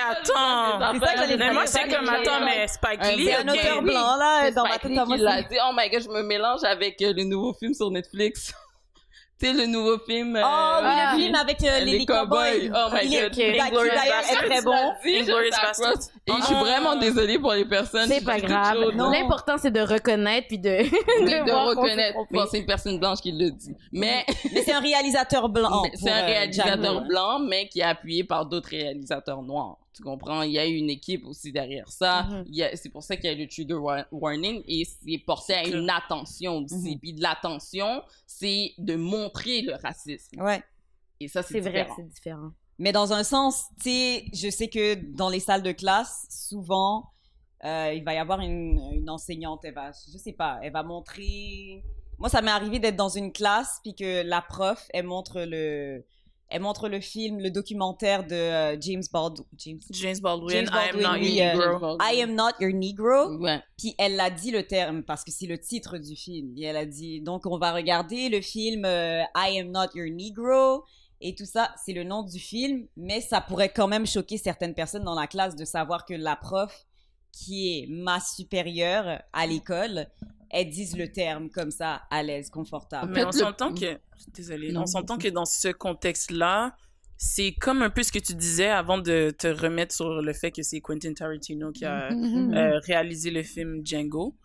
Attends! C'est ça que j'allais dire. Moi, c'est comme, attends, mais Spike Lee, C'est un auteur ok. blanc, là, dans ma Spike tête. Lee qui l'a dit. Oh my God, je me mélange avec le nouveau film sur Netflix. Tu sais, le nouveau film... Oh oui, le film avec les cowboys. Oh my God. Qui d'ailleurs est très bon. Inglourious Basterds. Et je suis vraiment désolée pour les personnes. C'est pas grave. Non. L'important, c'est de reconnaître puis de de voir qu'on s'est reconnaître. trompé. Bon, c'est une personne blanche qui le dit. Mais Mais c'est un réalisateur blanc. c'est un réalisateur Django. blanc, mais qui est appuyé par d'autres réalisateurs noirs. Tu comprends? Il y a une équipe aussi derrière ça. C'est pour ça qu'il y a le trigger warning et c'est porté à une attention aussi. Puis de l'attention, c'est de montrer le racisme. Ouais. Et ça, C'est vrai que différent. c'est différent. Mais dans un sens, tu sais, je sais que dans les salles de classe, souvent, il va y avoir une enseignante, je sais pas, elle va montrer... Moi, ça m'est arrivé d'être dans une classe, puis que la prof, elle montre le film, le documentaire de James Baldwin. James Baldwin, James I am Baldwin, not oui, your Negro. I am not your Negro. Ouais. Puis elle a dit le terme parce que c'est le titre du film. Et elle a dit, donc on va regarder le film I am not your Negro et tout ça. C'est le nom du film, mais ça pourrait quand même choquer certaines personnes dans la classe de savoir que la prof, qui est ma supérieure à l'école, elles disent le terme comme ça, à l'aise, confortable. Mais on s'entend que... Désolée. Non, On s'entend que dans ce contexte-là, c'est comme un peu ce que tu disais avant de te remettre sur le fait que c'est Quentin Tarantino qui a réalisé le film Django.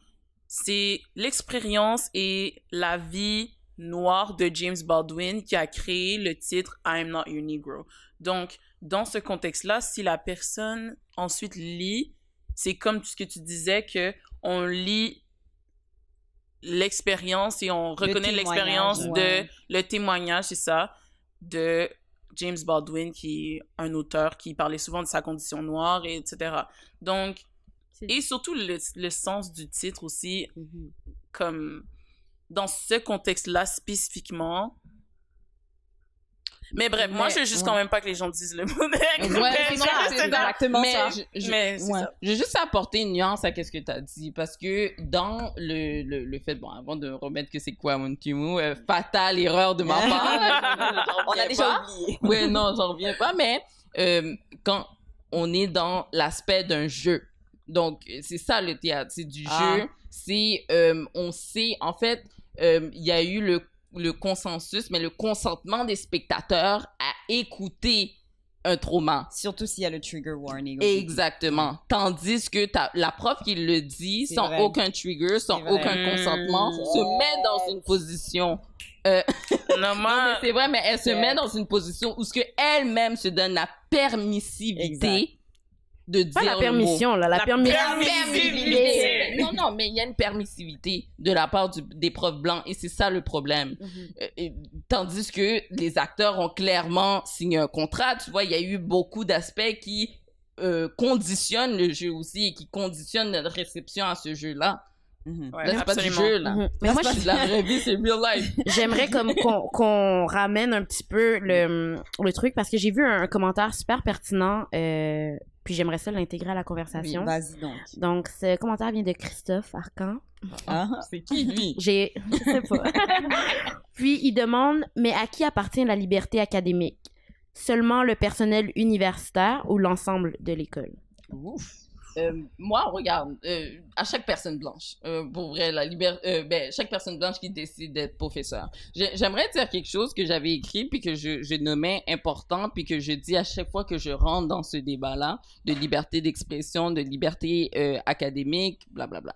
C'est l'expérience et la vie noire de James Baldwin qui a créé le titre I am not your Negro. Donc, dans ce contexte-là, si la personne ensuite lit c'est comme ce que tu disais, que on lit l'expérience et on reconnaît l'expérience le témoignage, c'est ça, de James Baldwin, qui est un auteur qui parlait souvent de sa condition noire, et etc. Donc, et surtout le sens du titre aussi, comme dans ce contexte-là spécifiquement. Mais bref, moi, je veux juste quand même pas que les gens disent le mot nègre. Ouais, c'est exactement ça. Mais c'est ça. Je veux juste apporter une nuance à ce que tu as dit, parce que dans le fait, bon, avant de remettre que c'est quoi Montimu, fatale erreur de ma part. On a déjà oublié. Oui, non, j'en reviens pas, mais quand on est dans l'aspect d'un jeu, donc c'est ça le théâtre, c'est du jeu, c'est, on sait, en fait, il y a eu le consensus, mais le consentement des spectateurs à écouter un trauma. Surtout s'il y a le trigger warning. Exactement. Tandis que la prof qui le dit, sans aucun trigger, sans aucun consentement, se met dans une position... non, mais c'est vrai, mais elle se met dans une position où ce que elle-même se donne la permissivité de dire pas la permission, là, la permissivité. Non, mais il y a une permissivité de la part des profs blancs et c'est ça le problème. Tandis que les acteurs ont clairement signé un contrat. Tu vois, il y a eu beaucoup d'aspects qui conditionnent le jeu aussi et qui conditionnent notre réception à ce jeu-là. Ouais, là, c'est pas du jeu, là. Mais moi, c'est de la vraie vie, c'est real life. J'aimerais comme qu'on ramène un petit peu le truc parce que j'ai vu un commentaire super pertinent puis j'aimerais ça l'intégrer à la conversation. Oui, vas-y donc. Donc, ce commentaire vient de Christophe Arcan. C'est qui, lui? Je sais pas. Puis, il demande, mais à qui appartient la liberté académique? Seulement le personnel universitaire ou l'ensemble de l'école? Ouf. Moi, regarde, à chaque personne blanche, pour vrai, chaque personne blanche qui décide d'être professeur. J'aimerais dire quelque chose que j'avais écrit, puis que je nommais important, puis que je dis à chaque fois que je rentre dans ce débat-là, de liberté d'expression, de liberté académique, blablabla.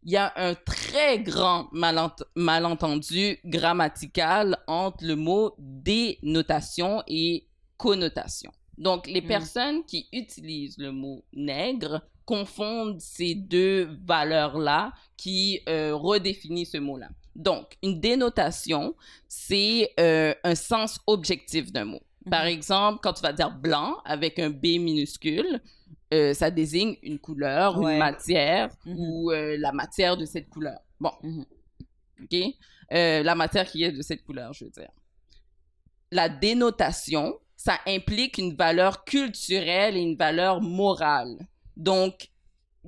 Il y a un très grand malentendu grammatical entre le mot dénotation et connotation. Donc, les personnes qui utilisent le mot nègre confondent ces deux valeurs-là qui redéfinissent ce mot-là. Donc, une dénotation, c'est un sens objectif d'un mot. Par exemple, quand tu vas dire blanc avec un B minuscule, ça désigne une couleur, une matière ou la matière de cette couleur. Bon, OK? La matière qui est de cette couleur, je veux dire. La dénotation, ça implique une valeur culturelle et une valeur morale. Donc,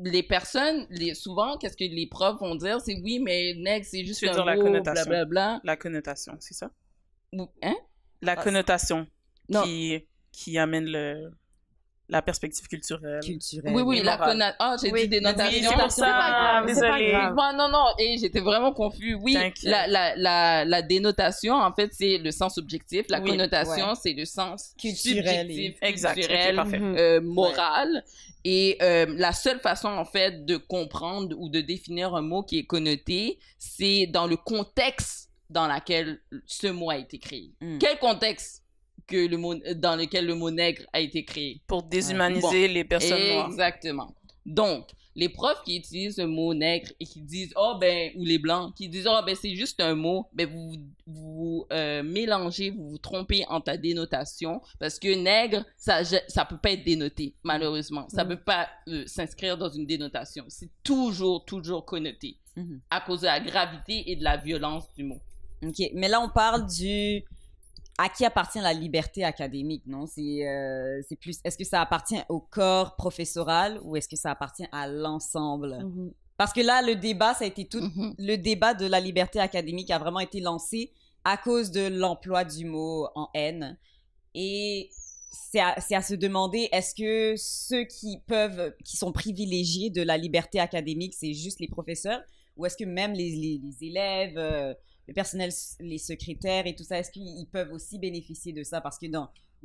les personnes, souvent, qu'est-ce que les profs vont dire? C'est oui, mais nègre, c'est juste un mot, la connotation. blablabla. La connotation, c'est ça? Hein? La connotation qui amène la perspective culturelle. Oui, la connotation. Ah, j'ai dit dénotation. Oui, c'est pour ça. Désolée. Non, et j'étais vraiment confus. Oui, la dénotation, en fait, c'est le sens objectif. La connotation, c'est le sens subjectif, culturel, moral. Et la seule façon, en fait, de comprendre ou de définir un mot qui est connoté, c'est dans le contexte dans lequel ce mot a été créé. Quel contexte dans lequel le mot nègre a été créé? Pour déshumaniser les personnes noires. Exactement. Donc, les profs qui utilisent le mot nègre et qui disent, ou les blancs, qui disent, c'est juste un mot, vous mélangez, vous trompez en ta dénotation, parce que nègre, ça peut pas être dénoté, malheureusement. Ça peut pas s'inscrire dans une dénotation. C'est toujours connoté, à cause de la gravité et de la violence du mot. OK, mais là, on parle à qui appartient la liberté académique, non? C'est plus... Est-ce que ça appartient au corps professoral ou est-ce que ça appartient à l'ensemble? Parce que là, le débat, ça a été le débat de la liberté académique a vraiment été lancé à cause de l'emploi du mot en haine. Et c'est à se demander, est-ce que ceux qui sont privilégiés de la liberté académique, c'est juste les professeurs? Ou est-ce que même les élèves... le personnel, les secrétaires et tout ça, est-ce qu'ils peuvent aussi bénéficier de ça? Parce que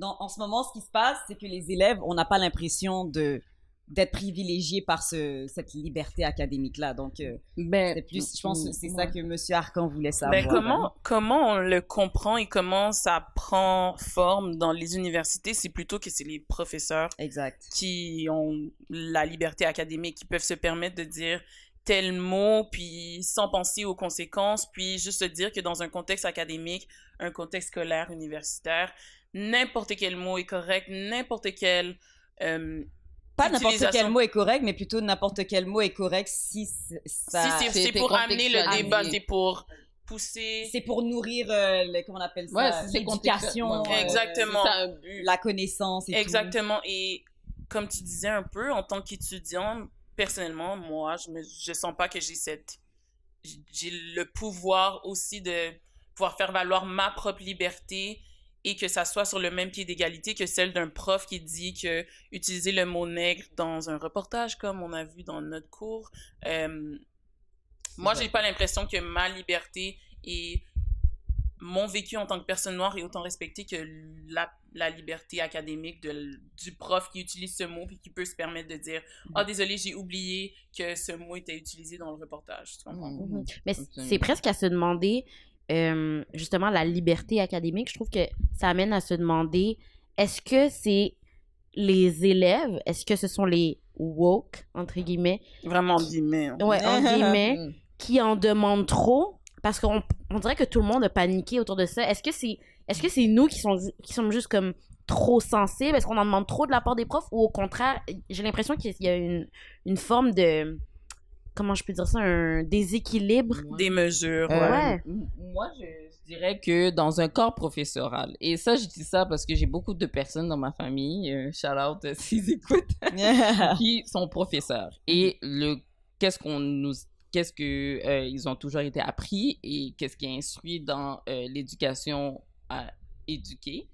en ce moment, ce qui se passe, c'est que les élèves, on n'a pas l'impression d'être privilégié par cette liberté académique-là. Donc, c'est plus, je pense que c'est ça que M. Arcan voulait savoir. Ben, comment on le comprend et comment ça prend forme dans les universités, c'est plutôt que c'est les professeurs qui ont la liberté académique, qui peuvent se permettre de dire tel mot, puis sans penser aux conséquences, puis juste se dire que dans un contexte académique, un contexte scolaire, universitaire, n'importe quel mot est correct, n'importe quel... pas n'importe quel mot est correct, mais plutôt n'importe quel mot est correct si ça... Si c'est pour amener le débat, c'est pour pousser... C'est pour nourrir, comment on appelle ça? Ouais, l'éducation. Exactement. La connaissance et exactement. Et comme tu disais un peu, en tant qu'étudiant, personnellement, moi, je sens pas que j'ai le pouvoir aussi de pouvoir faire valoir ma propre liberté et que ça soit sur le même pied d'égalité que celle d'un prof qui dit que utiliser le mot nègre dans un reportage, comme on a vu dans notre cours, moi, j'ai pas l'impression que ma liberté et mon vécu en tant que personne noire est autant respecté que la liberté académique du prof qui utilise ce mot puis qui peut se permettre de dire « Ah, désolé, j'ai oublié que ce mot était utilisé dans le reportage. » Tu comprends? Mais c'est presque à se demander, justement, la liberté académique. Je trouve que ça amène à se demander, est-ce que c'est les élèves, est-ce que ce sont les woke, entre guillemets? Vraiment en guillemets. Hein. Ouais, en guillemets, qui en demandent trop? Parce qu'on dirait que tout le monde a paniqué autour de ça. Est-ce que c'est nous qui sommes juste comme trop sensibles? Est-ce qu'on en demande trop de la part des profs? Ou au contraire, j'ai l'impression qu'il y a une forme de... Comment je peux dire ça? Un déséquilibre. Des mesures. Ouais. Moi, je dirais que dans un corps professoral, et ça, je dis ça parce que j'ai beaucoup de personnes dans ma famille, shout out s'ils écoutent, qui sont professeurs. Et qu'est-ce que ils ont toujours été appris et qu'est-ce qui est instruit dans l'éducation à éduquer,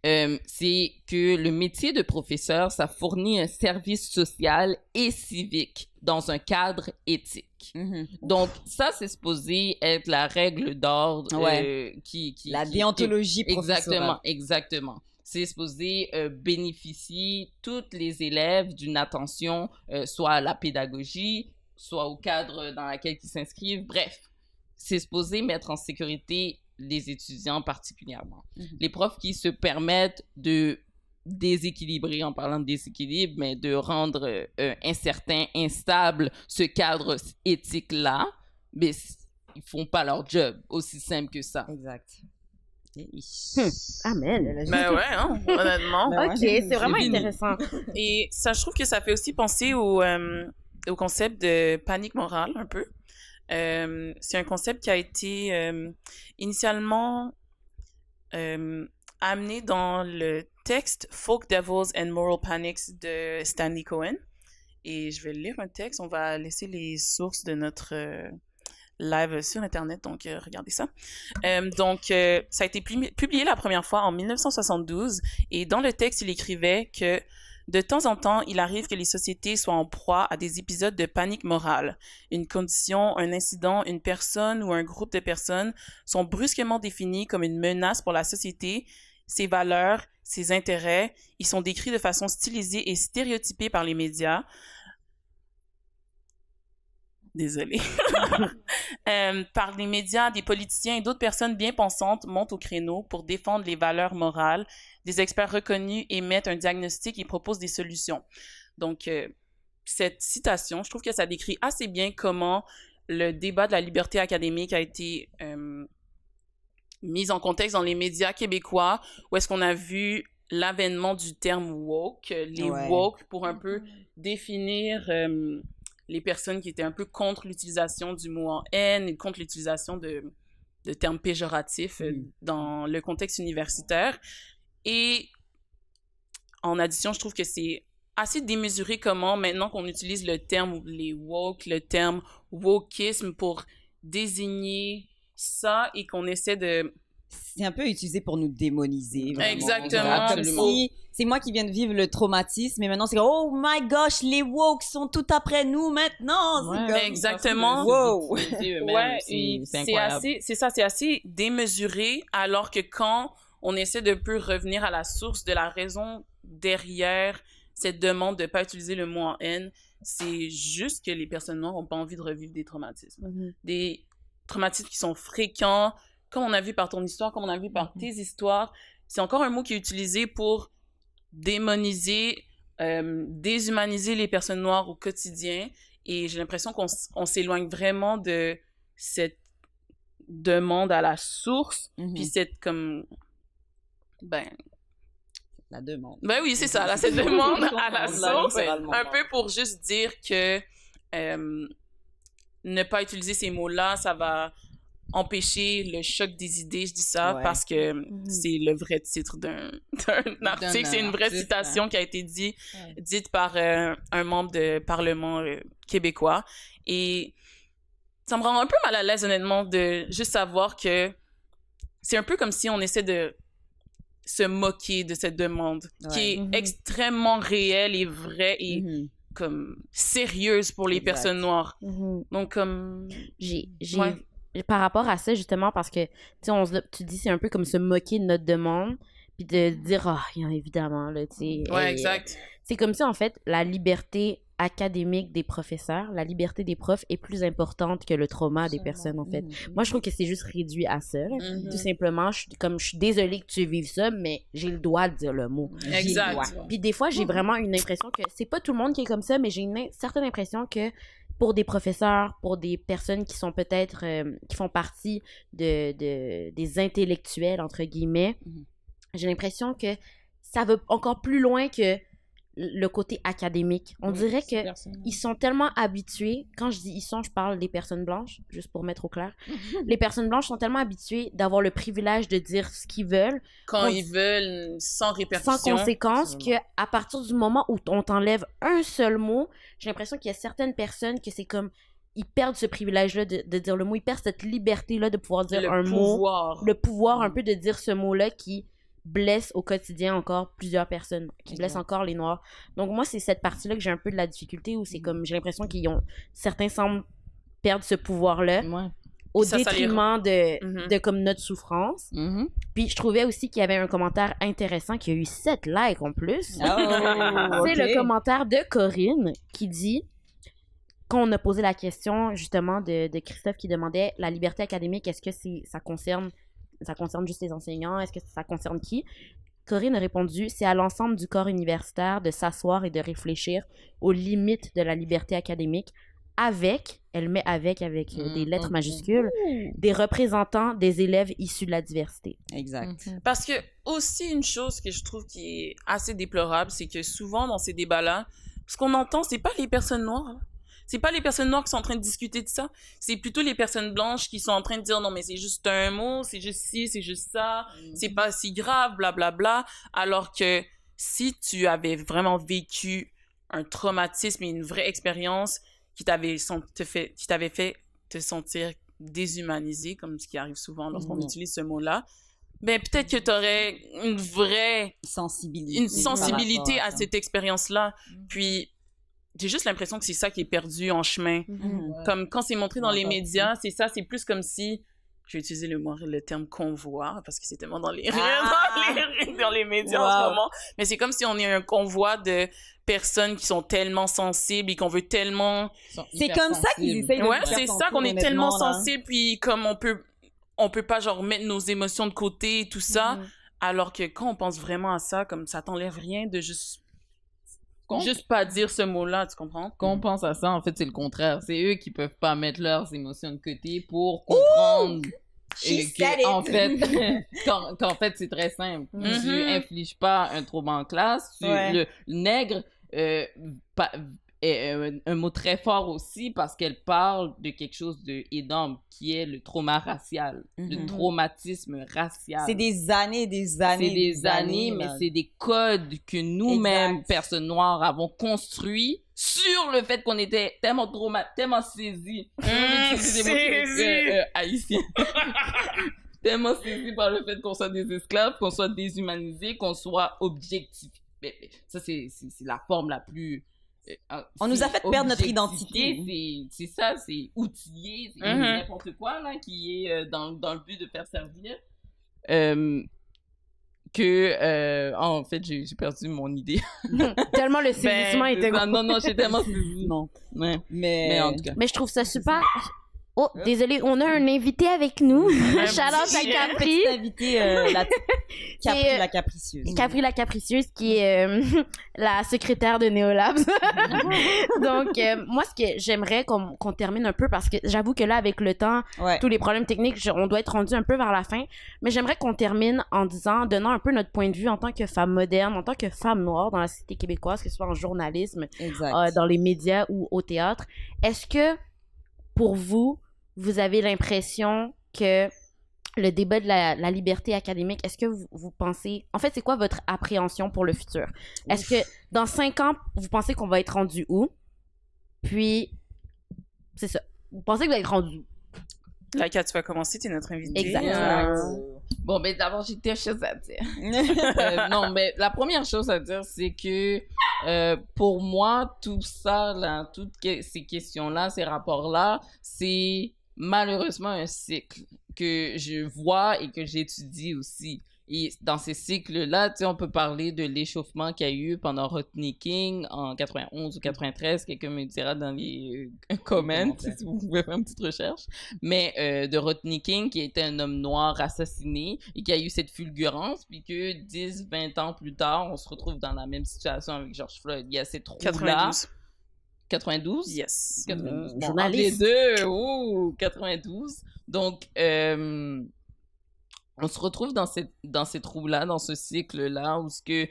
c'est que le métier de professeur, ça fournit un service social et civique dans un cadre éthique. Donc, ça, c'est supposé être la règle d'ordre la déontologie professorale. Exactement. C'est supposé bénéficier tous les élèves d'une attention, soit à la pédagogie, soit au cadre dans lequel ils s'inscrivent. Bref, c'est supposé mettre en sécurité les étudiants particulièrement. Les profs qui se permettent de déséquilibrer, en parlant de déséquilibre, mais de rendre incertain, instable ce cadre éthique-là, mais ils font pas leur job, aussi simple que ça. Exact. Amen. Ben ouais, hein, honnêtement. Ok, c'est vraiment intéressant. Et ça, je trouve que ça fait aussi penser au concept de panique morale, un peu. C'est un concept qui a été initialement amené dans le texte Folk Devils and Moral Panics de Stanley Cohen. Et je vais lire un texte. On va laisser les sources de notre live sur Internet, donc regardez ça. Ça a été publié la première fois en 1972. Et dans le texte, il écrivait que de temps en temps, il arrive que les sociétés soient en proie à des épisodes de panique morale. Une condition, un incident, une personne ou un groupe de personnes sont brusquement définis comme une menace pour la société. Ses valeurs, ses intérêts, ils sont décrits de façon stylisée et stéréotypée par les médias. Désolée. Par les médias, des politiciens et d'autres personnes bien pensantes montent au créneau pour défendre les valeurs morales. Des experts reconnus émettent un diagnostic et proposent des solutions. Donc, cette citation, je trouve que ça décrit assez bien comment le débat de la liberté académique a été mis en contexte dans les médias québécois, où est-ce qu'on a vu l'avènement du terme woke, les woke, pour un peu définir les personnes qui étaient un peu contre l'utilisation du mot en haine et contre l'utilisation de termes péjoratifs dans le contexte universitaire. Et en addition, je trouve que c'est assez démesuré comment, maintenant qu'on utilise le terme les woke, le terme wokisme pour désigner ça et qu'on essaie de... C'est un peu utilisé pour nous démoniser. Vraiment. Exactement. Comme si c'est moi qui viens de vivre le traumatisme, et maintenant c'est comme, oh my gosh, les woke sont tout après nous maintenant. Ouais, comme, exactement. Wow. Ouais, c'est assez démesuré, alors que quand on essaie de peu revenir à la source de la raison derrière cette demande de pas utiliser le mot en haine, c'est juste que les personnes noires ont pas envie de revivre des traumatismes. Des traumatismes qui sont fréquents, comme on a vu par ton histoire, comme on a vu par tes histoires. C'est encore un mot qui est utilisé pour démoniser, déshumaniser les personnes noires au quotidien. Et j'ai l'impression qu'on s'éloigne vraiment de cette demande à la source, puis cette comme... La demande. Ben oui, c'est ça, là, cette demande à la source, un peu pour juste dire que ne pas utiliser ces mots-là, ça va empêcher le choc des idées. Je dis ça parce que c'est le vrai titre d'un article, c'est une vraie citation qui a été dite par un membre de Parlement québécois. Et ça me rend un peu mal à l'aise, honnêtement, de juste savoir que c'est un peu comme si on essaie de se moquer de cette demande qui est extrêmement réelle et vraie et comme sérieuse pour les personnes noires. Donc, comme... Par rapport à ça, justement, parce que, tu dis, c'est un peu comme se moquer de notre demande, puis de dire, évidemment, là, tu sais. Ouais, exact. C'est comme ça, en fait, la liberté académique des professeurs, la liberté des profs est plus importante que le trauma des personnes, en fait. Moi, je trouve que c'est juste réduit à ça, là. Tout simplement, je suis désolée que tu vives ça, mais j'ai le droit de dire le mot. Exact. Puis des fois, j'ai vraiment une impression que c'est pas tout le monde qui est comme ça, mais j'ai une certaine impression que pour des professeurs, pour des personnes qui sont peut-être, qui font partie des intellectuels, entre guillemets, j'ai l'impression que ça va encore plus loin que le côté académique. On dirait que ils sont tellement habitués, quand je dis ils sont, je parle des personnes blanches, juste pour mettre au clair. Les personnes blanches sont tellement habituées d'avoir le privilège de dire ce qu'ils veulent. Quand ils veulent, sans répercussion. Sans conséquence, qu'à partir du moment où on t'enlève un seul mot, j'ai l'impression qu'il y a certaines personnes que c'est comme ils perdent ce privilège-là de dire le mot, ils perdent cette liberté-là de pouvoir dire un mot. Le pouvoir un peu de dire ce mot-là qui blesse au quotidien encore plusieurs personnes, qui blesse encore les Noirs. Donc moi, c'est cette partie-là que j'ai un peu de la difficulté, où c'est comme, j'ai l'impression certains semblent perdre ce pouvoir-là au détriment de comme notre souffrance. Puis je trouvais aussi qu'il y avait un commentaire intéressant qui a eu 7 likes en plus. C'est le commentaire de Corinne qui dit, quand on a posé la question justement de Christophe qui demandait la liberté académique, est-ce que ça concerne juste les enseignants? Est-ce que ça concerne qui? Corinne a répondu, c'est à l'ensemble du corps universitaire de s'asseoir et de réfléchir aux limites de la liberté académique elle met avec des lettres majuscules, des représentants des élèves issus de la diversité. Exact. Parce que aussi une chose que je trouve qui est assez déplorable, c'est que souvent dans ces débats-là, ce qu'on entend, c'est pas les personnes noires, hein. C'est pas les personnes noires qui sont en train de discuter de ça. C'est plutôt les personnes blanches qui sont en train de dire non, mais c'est juste un mot, c'est juste ci, c'est juste ça, c'est pas si grave, blablabla. Bla, bla. Alors que si tu avais vraiment vécu un traumatisme et une vraie expérience qui t'avait fait te sentir déshumanisé, comme ce qui arrive souvent lorsqu'on utilise ce mot-là, ben peut-être que tu aurais une vraie sensibilité à cette expérience-là. Puis j'ai juste l'impression que c'est ça qui est perdu en chemin. Comme quand c'est montré dans les médias, c'est ça, c'est plus comme si, je vais utiliser le terme convoi, parce que c'est tellement dans les médias en ce moment, mais c'est comme si on est un convoi de personnes qui sont tellement sensibles et qu'on veut tellement... C'est comme ça qu'ils essayent de ouais, c'est ça, qu'on est tellement sensible, puis comme on peut pas genre mettre nos émotions de côté et tout ça, alors que quand on pense vraiment à ça, comme ça t'enlève rien de juste pas dire ce mot-là, tu comprends? Quand on pense à ça, en fait, c'est le contraire. C'est eux qui peuvent pas mettre leurs émotions de côté pour comprendre qu'en fait, c'est très simple. Tu infliges pas un trauma en classe. Le nègre est un mot très fort aussi parce qu'elle parle de quelque chose d'énorme qui est le trauma racial, le traumatisme racial. C'est des années, mais c'est des codes que nous-mêmes, personnes noires, avons construits sur le fait qu'on était tellement saisis. Haïtiens. Tellement saisis par le fait qu'on soit des esclaves, qu'on soit déshumanisés, qu'on soit objectifiés. Ça, c'est la forme la plus... on nous a fait perdre notre identité. C'est ça, c'est outillé, c'est n'importe quoi là, qui est dans le but de faire servir. que en fait j'ai perdu mon idée. Tellement le saisissement était gros. Non, j'ai tellement saisi. Non. Ouais. Mais Mais en tout cas. Mais je trouve ça super. Oh, désolé, on a un invité avec nous. Shout out à Capri. invité la capricieuse. Capri la capricieuse, qui est la secrétaire de Neolabs. Donc, moi, ce que j'aimerais qu'on termine un peu, parce que j'avoue que là, avec le temps, Ouais. tous les problèmes techniques, on doit être rendu un peu vers la fin. Mais j'aimerais qu'on termine en donnant un peu notre point de vue en tant que femme moderne, en tant que femme noire dans la société québécoise, que ce soit en journalisme, Exact. dans les médias ou au théâtre. Est-ce que, pour vous, vous avez l'impression que le débat de la liberté académique, est-ce que vous pensez... En fait, c'est quoi votre appréhension pour le futur? Est-ce que dans 5 ans, vous pensez qu'on va être rendu où? Puis, c'est ça. Vous pensez que vous allez être rendu où? Laika, tu vas commencer, tu es notre invité. Exact. Bon, ben d'abord, j'ai deux choses à dire. Non, mais la première chose à dire, c'est que pour moi, tout ça, là, toutes ces questions-là, ces rapports-là, c'est malheureusement un cycle que je vois et que j'étudie aussi. Et dans ces cycles-là, tu sais, on peut parler de l'échauffement qu'il y a eu pendant Rodney King en 91 ou 93. Quelqu'un me dira dans les comments si vous pouvez faire une petite recherche. Mais de Rodney King, qui était un homme noir assassiné et qui a eu cette fulgurance, puis que 10, 20 ans plus tard, on se retrouve dans la même situation avec George Floyd. Il y a ces trous-là. 92? Yes. 92. Bon, Journaliste. entre les deux, ouh, 92. Donc, on se retrouve dans ces trous-là, dans ce cycle-là, où ce que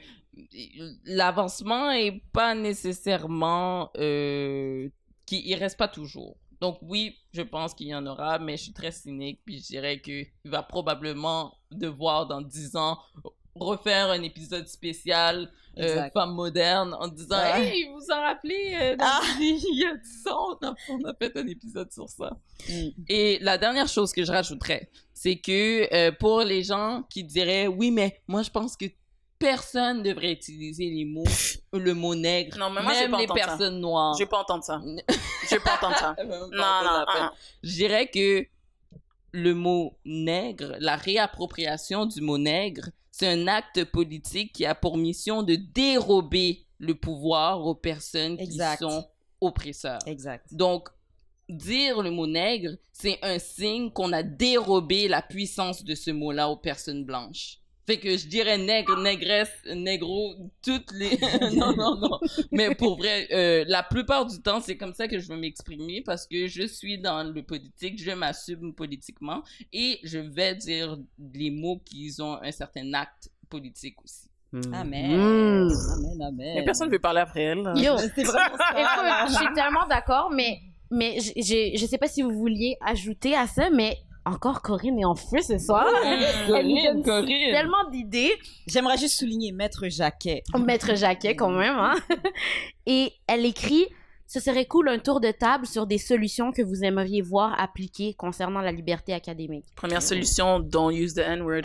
l'avancement est pas nécessairement... il reste pas toujours. Donc oui, je pense qu'il y en aura, mais je suis très cynique, puis je dirais qu'il va probablement devoir, dans 10 ans, refaire un épisode spécial Femme moderne en disant « Hey, vous vous en rappelez, il y a 10 ans, on a fait un épisode sur ça. » Et la dernière chose que je rajouterais, c'est que pour les gens qui diraient « Oui, mais moi, je pense que personne ne devrait utiliser le mot nègre, non, mais moi, même les personnes noires. » Je vais pas entendre ça. Je vais pas entendre ça. Non. Je dirais que le mot nègre, la réappropriation du mot nègre, c'est un acte politique qui a pour mission de dérober le pouvoir aux personnes qui sont oppresseurs. Exact. Donc, dire le mot nègre, c'est un signe qu'on a dérobé la puissance de ce mot-là aux personnes blanches. Fait que je dirais nègre, négresse, négro, toutes les... non. Mais pour vrai, la plupart du temps, c'est comme ça que je veux m'exprimer parce que je suis dans le politique, je m'assume politiquement et je vais dire les mots qui ont un certain acte politique aussi. Amen. Mais personne ne veut parler après elle. Yo, C'est vraiment ça. écoute, je suis tellement d'accord, mais je sais pas si vous vouliez ajouter à ça, mais encore Corinne est en feu ce soir. Corinne. Tellement d'idées. J'aimerais juste souligner Maître Jacquet. Maître Jacquet, quand même, hein. Et elle écrit « Ce serait cool un tour de table sur des solutions que vous aimeriez voir appliquées concernant la liberté académique. » Première solution, don't use the N-word.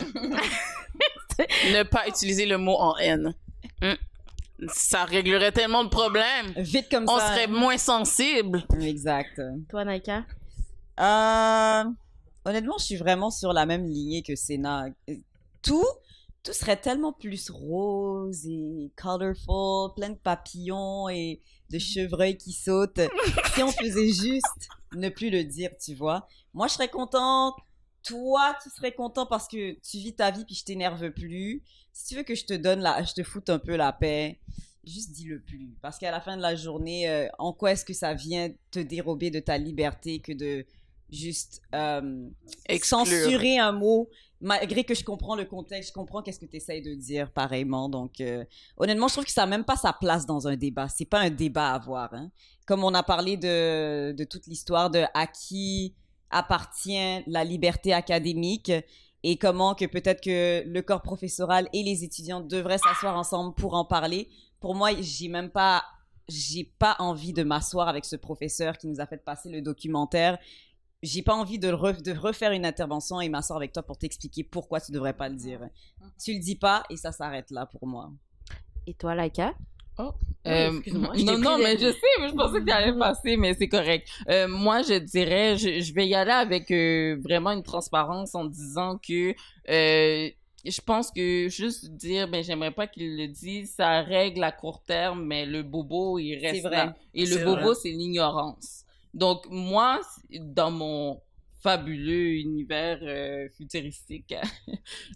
Ne pas utiliser le mot en N. Ça réglerait tellement de problèmes. Vite comme On ça. serait moins sensible. Exact. Toi, Naika? Honnêtement, je suis vraiment sur la même lignée que Sénat. Tout serait tellement plus rose et colorful, plein de papillons et de chevreuils qui sautent. Si on faisait juste ne plus le dire, tu vois. Moi, je serais contente. Toi, tu serais content parce que tu vis ta vie puis je t'énerve plus. Si tu veux que je te foute un peu la paix, juste dis-le plus. Parce qu'à la fin de la journée, en quoi est-ce que ça vient te dérober de ta liberté que de juste censurer un mot, malgré que je comprends le contexte, je comprends qu'est-ce que tu essayes de dire pareillement. Donc, honnêtement, je trouve que ça n'a même pas sa place dans un débat. C'est pas un débat à avoir. Hein. Comme on a parlé de toute l'histoire de à qui appartient la liberté académique et comment que peut-être que le corps professoral et les étudiants devraient s'asseoir ensemble pour en parler. Pour moi, j'ai pas envie de m'asseoir avec ce professeur qui nous a fait passer le documentaire. J'ai pas envie de refaire une intervention et m'asseoir avec toi pour t'expliquer pourquoi tu devrais pas le dire. Tu le dis pas et ça s'arrête là pour moi. Et toi, Laika? Excuse-moi. Non, mais je sais, mais je pensais que tu allais passer, mais c'est correct. Moi, je dirais, je vais y aller avec vraiment une transparence en disant que je pense que juste dire, j'aimerais pas qu'il le dise, ça règle à court terme, mais le bobo, il reste vrai. là. Et le bobo, c'est l'ignorance. Donc, moi, dans mon fabuleux univers futuristique,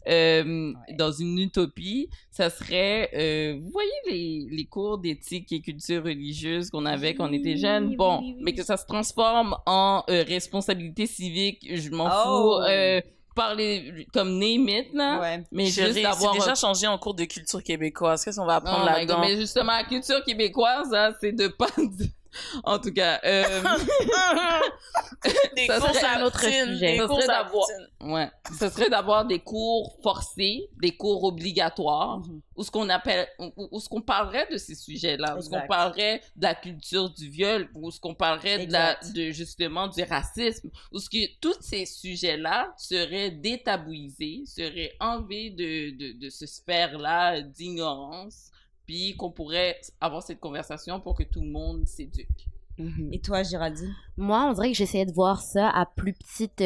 dans une utopie, ça serait, vous voyez les cours d'éthique et culture religieuse qu'on avait quand on était jeunes, mais que ça se transforme en responsabilité civique, je m'en fous, parler comme name it, là, mais chérie, juste avoir... c'est déjà changé en cours de culture québécoise. Qu'est-ce qu'on va apprendre là-dedans? Mais justement, la culture québécoise, hein, c'est de pas... En tout cas, des cours à autre sujet. Ça serait d'avoir des cours forcés, des cours obligatoires, où ce qu'on parlerait de ces sujets-là, où ce qu'on parlerait de la culture du viol, où ce qu'on parlerait de justement du racisme, où ce que tous ces sujets-là seraient détabouisés, seraient enlevés de ce sphère-là d'ignorance, puis qu'on pourrait avoir cette conversation pour que tout le monde s'éduque. Et toi, Géraldine? Moi, on dirait que j'essayais de voir ça à plus petite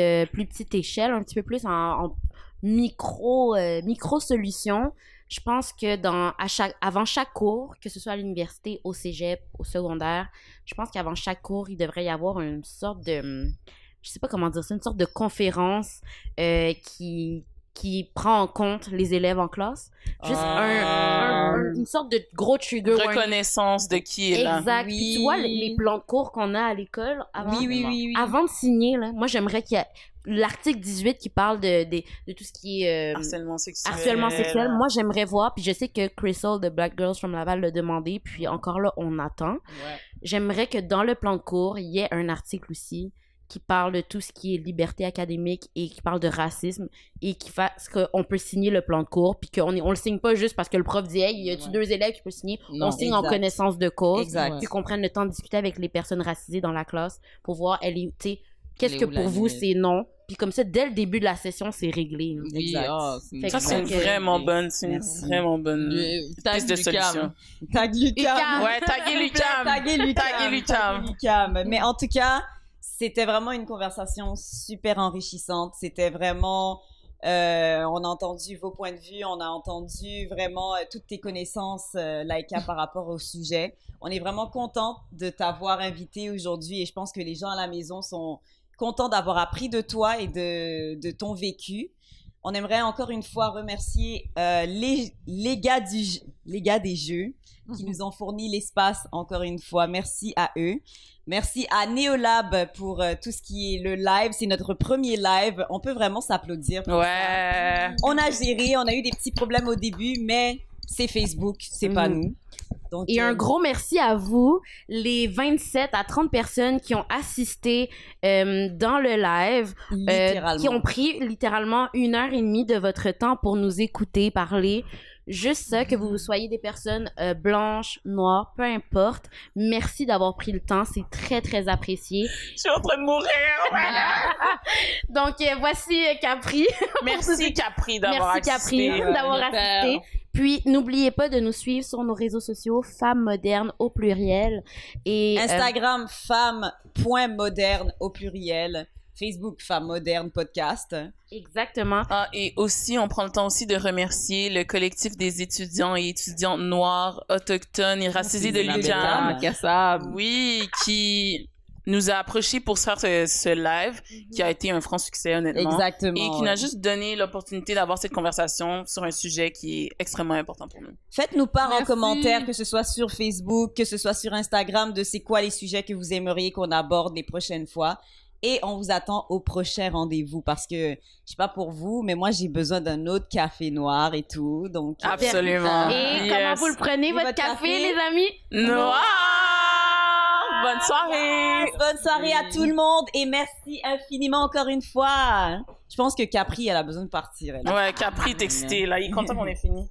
échelle, un petit peu plus en micro-solution. Je pense que avant chaque cours, que ce soit à l'université, au cégep, au secondaire, je pense qu'avant chaque cours, il devrait y avoir une sorte de... Je sais pas comment dire ça, une sorte de conférence qui prend en compte les élèves en classe. Juste une sorte de gros trigger. Reconnaissance de qui est là. Exact. Oui. Puis tu vois, les plans de cours qu'on a à l'école, avant Oui. de signer, là, moi, j'aimerais qu'il y ait l'article 18 qui parle de tout ce qui est... harcèlement sexuel. Harcèlement sexuel. Moi, j'aimerais voir, puis je sais que Crystal de Black Girls from Laval l'a demandé, puis encore là, on attend. Ouais. J'aimerais que dans le plan de cours, il y ait un article aussi qui parle de tout ce qui est liberté académique et qui parle de racisme et qui fasse qu'on peut signer le plan de cours puis qu'on le signe pas juste parce que le prof dit « Hey, y a-tu 2 élèves qui peuvent signer? » On signe en connaissance de cause. Puis qu'on prenne le temps de discuter avec les personnes racisées dans la classe pour voir, qu'est-ce que pour vous c'est non? Puis comme ça, dès le début de la session, c'est réglé. Ça, c'est une vraiment bonne piste de solution. Tag Lucam. Ouais, taguez Lucam. Mais en tout cas, c'était vraiment une conversation super enrichissante. C'était vraiment... on a entendu vos points de vue, on a entendu vraiment toutes tes connaissances, Laïka, par rapport au sujet. On est vraiment contente de t'avoir invité aujourd'hui et je pense que les gens à la maison sont contents d'avoir appris de toi et de ton vécu. On aimerait encore une fois remercier les gars des jeux qui nous ont fourni l'espace encore une fois. Merci à eux. Merci à Neolab pour tout ce qui est le live. C'est notre premier live. On peut vraiment s'applaudir pour ça. On a géré, on a eu des petits problèmes au début, mais c'est Facebook, c'est pas nous. Donc, et un gros merci à vous, les 27 à 30 personnes qui ont assisté dans le live, qui ont pris littéralement 1h30 de votre temps pour nous écouter parler. Juste ça, que vous soyez des personnes blanches, noires, peu importe. Merci d'avoir pris le temps, c'est très, très apprécié. Je suis en train de mourir! Donc, voici Capri. Merci Capri d'avoir assisté. Puis, n'oubliez pas de nous suivre sur nos réseaux sociaux, Femmes Modernes au pluriel. Et, Instagram, femmes.modernes au pluriel. Facebook, Femmes Modernes Podcast. Exactement. Et aussi, on prend le temps aussi de remercier le collectif des étudiants et étudiantes noirs, autochtones et racisés de l'UQAM. Oui, qui nous a approchés pour se faire ce live, qui a été un franc succès, honnêtement. Exactement. Et qui nous a juste donné l'opportunité d'avoir cette conversation sur un sujet qui est extrêmement important pour nous. Faites-nous part en commentaire, que ce soit sur Facebook, que ce soit sur Instagram, de c'est quoi les sujets que vous aimeriez qu'on aborde les prochaines fois. Et on vous attend au prochain rendez-vous parce que, je sais pas pour vous, mais moi, j'ai besoin d'un autre café noir et tout. Donc, absolument. Et comment vous le prenez, votre café, les amis? Noir! Bonne soirée! Bonne soirée à tout le monde et merci infiniment encore une fois. Je pense que Capri, elle a besoin de partir. Ouais, Capri est excitée, là. Il est content qu'on ait fini.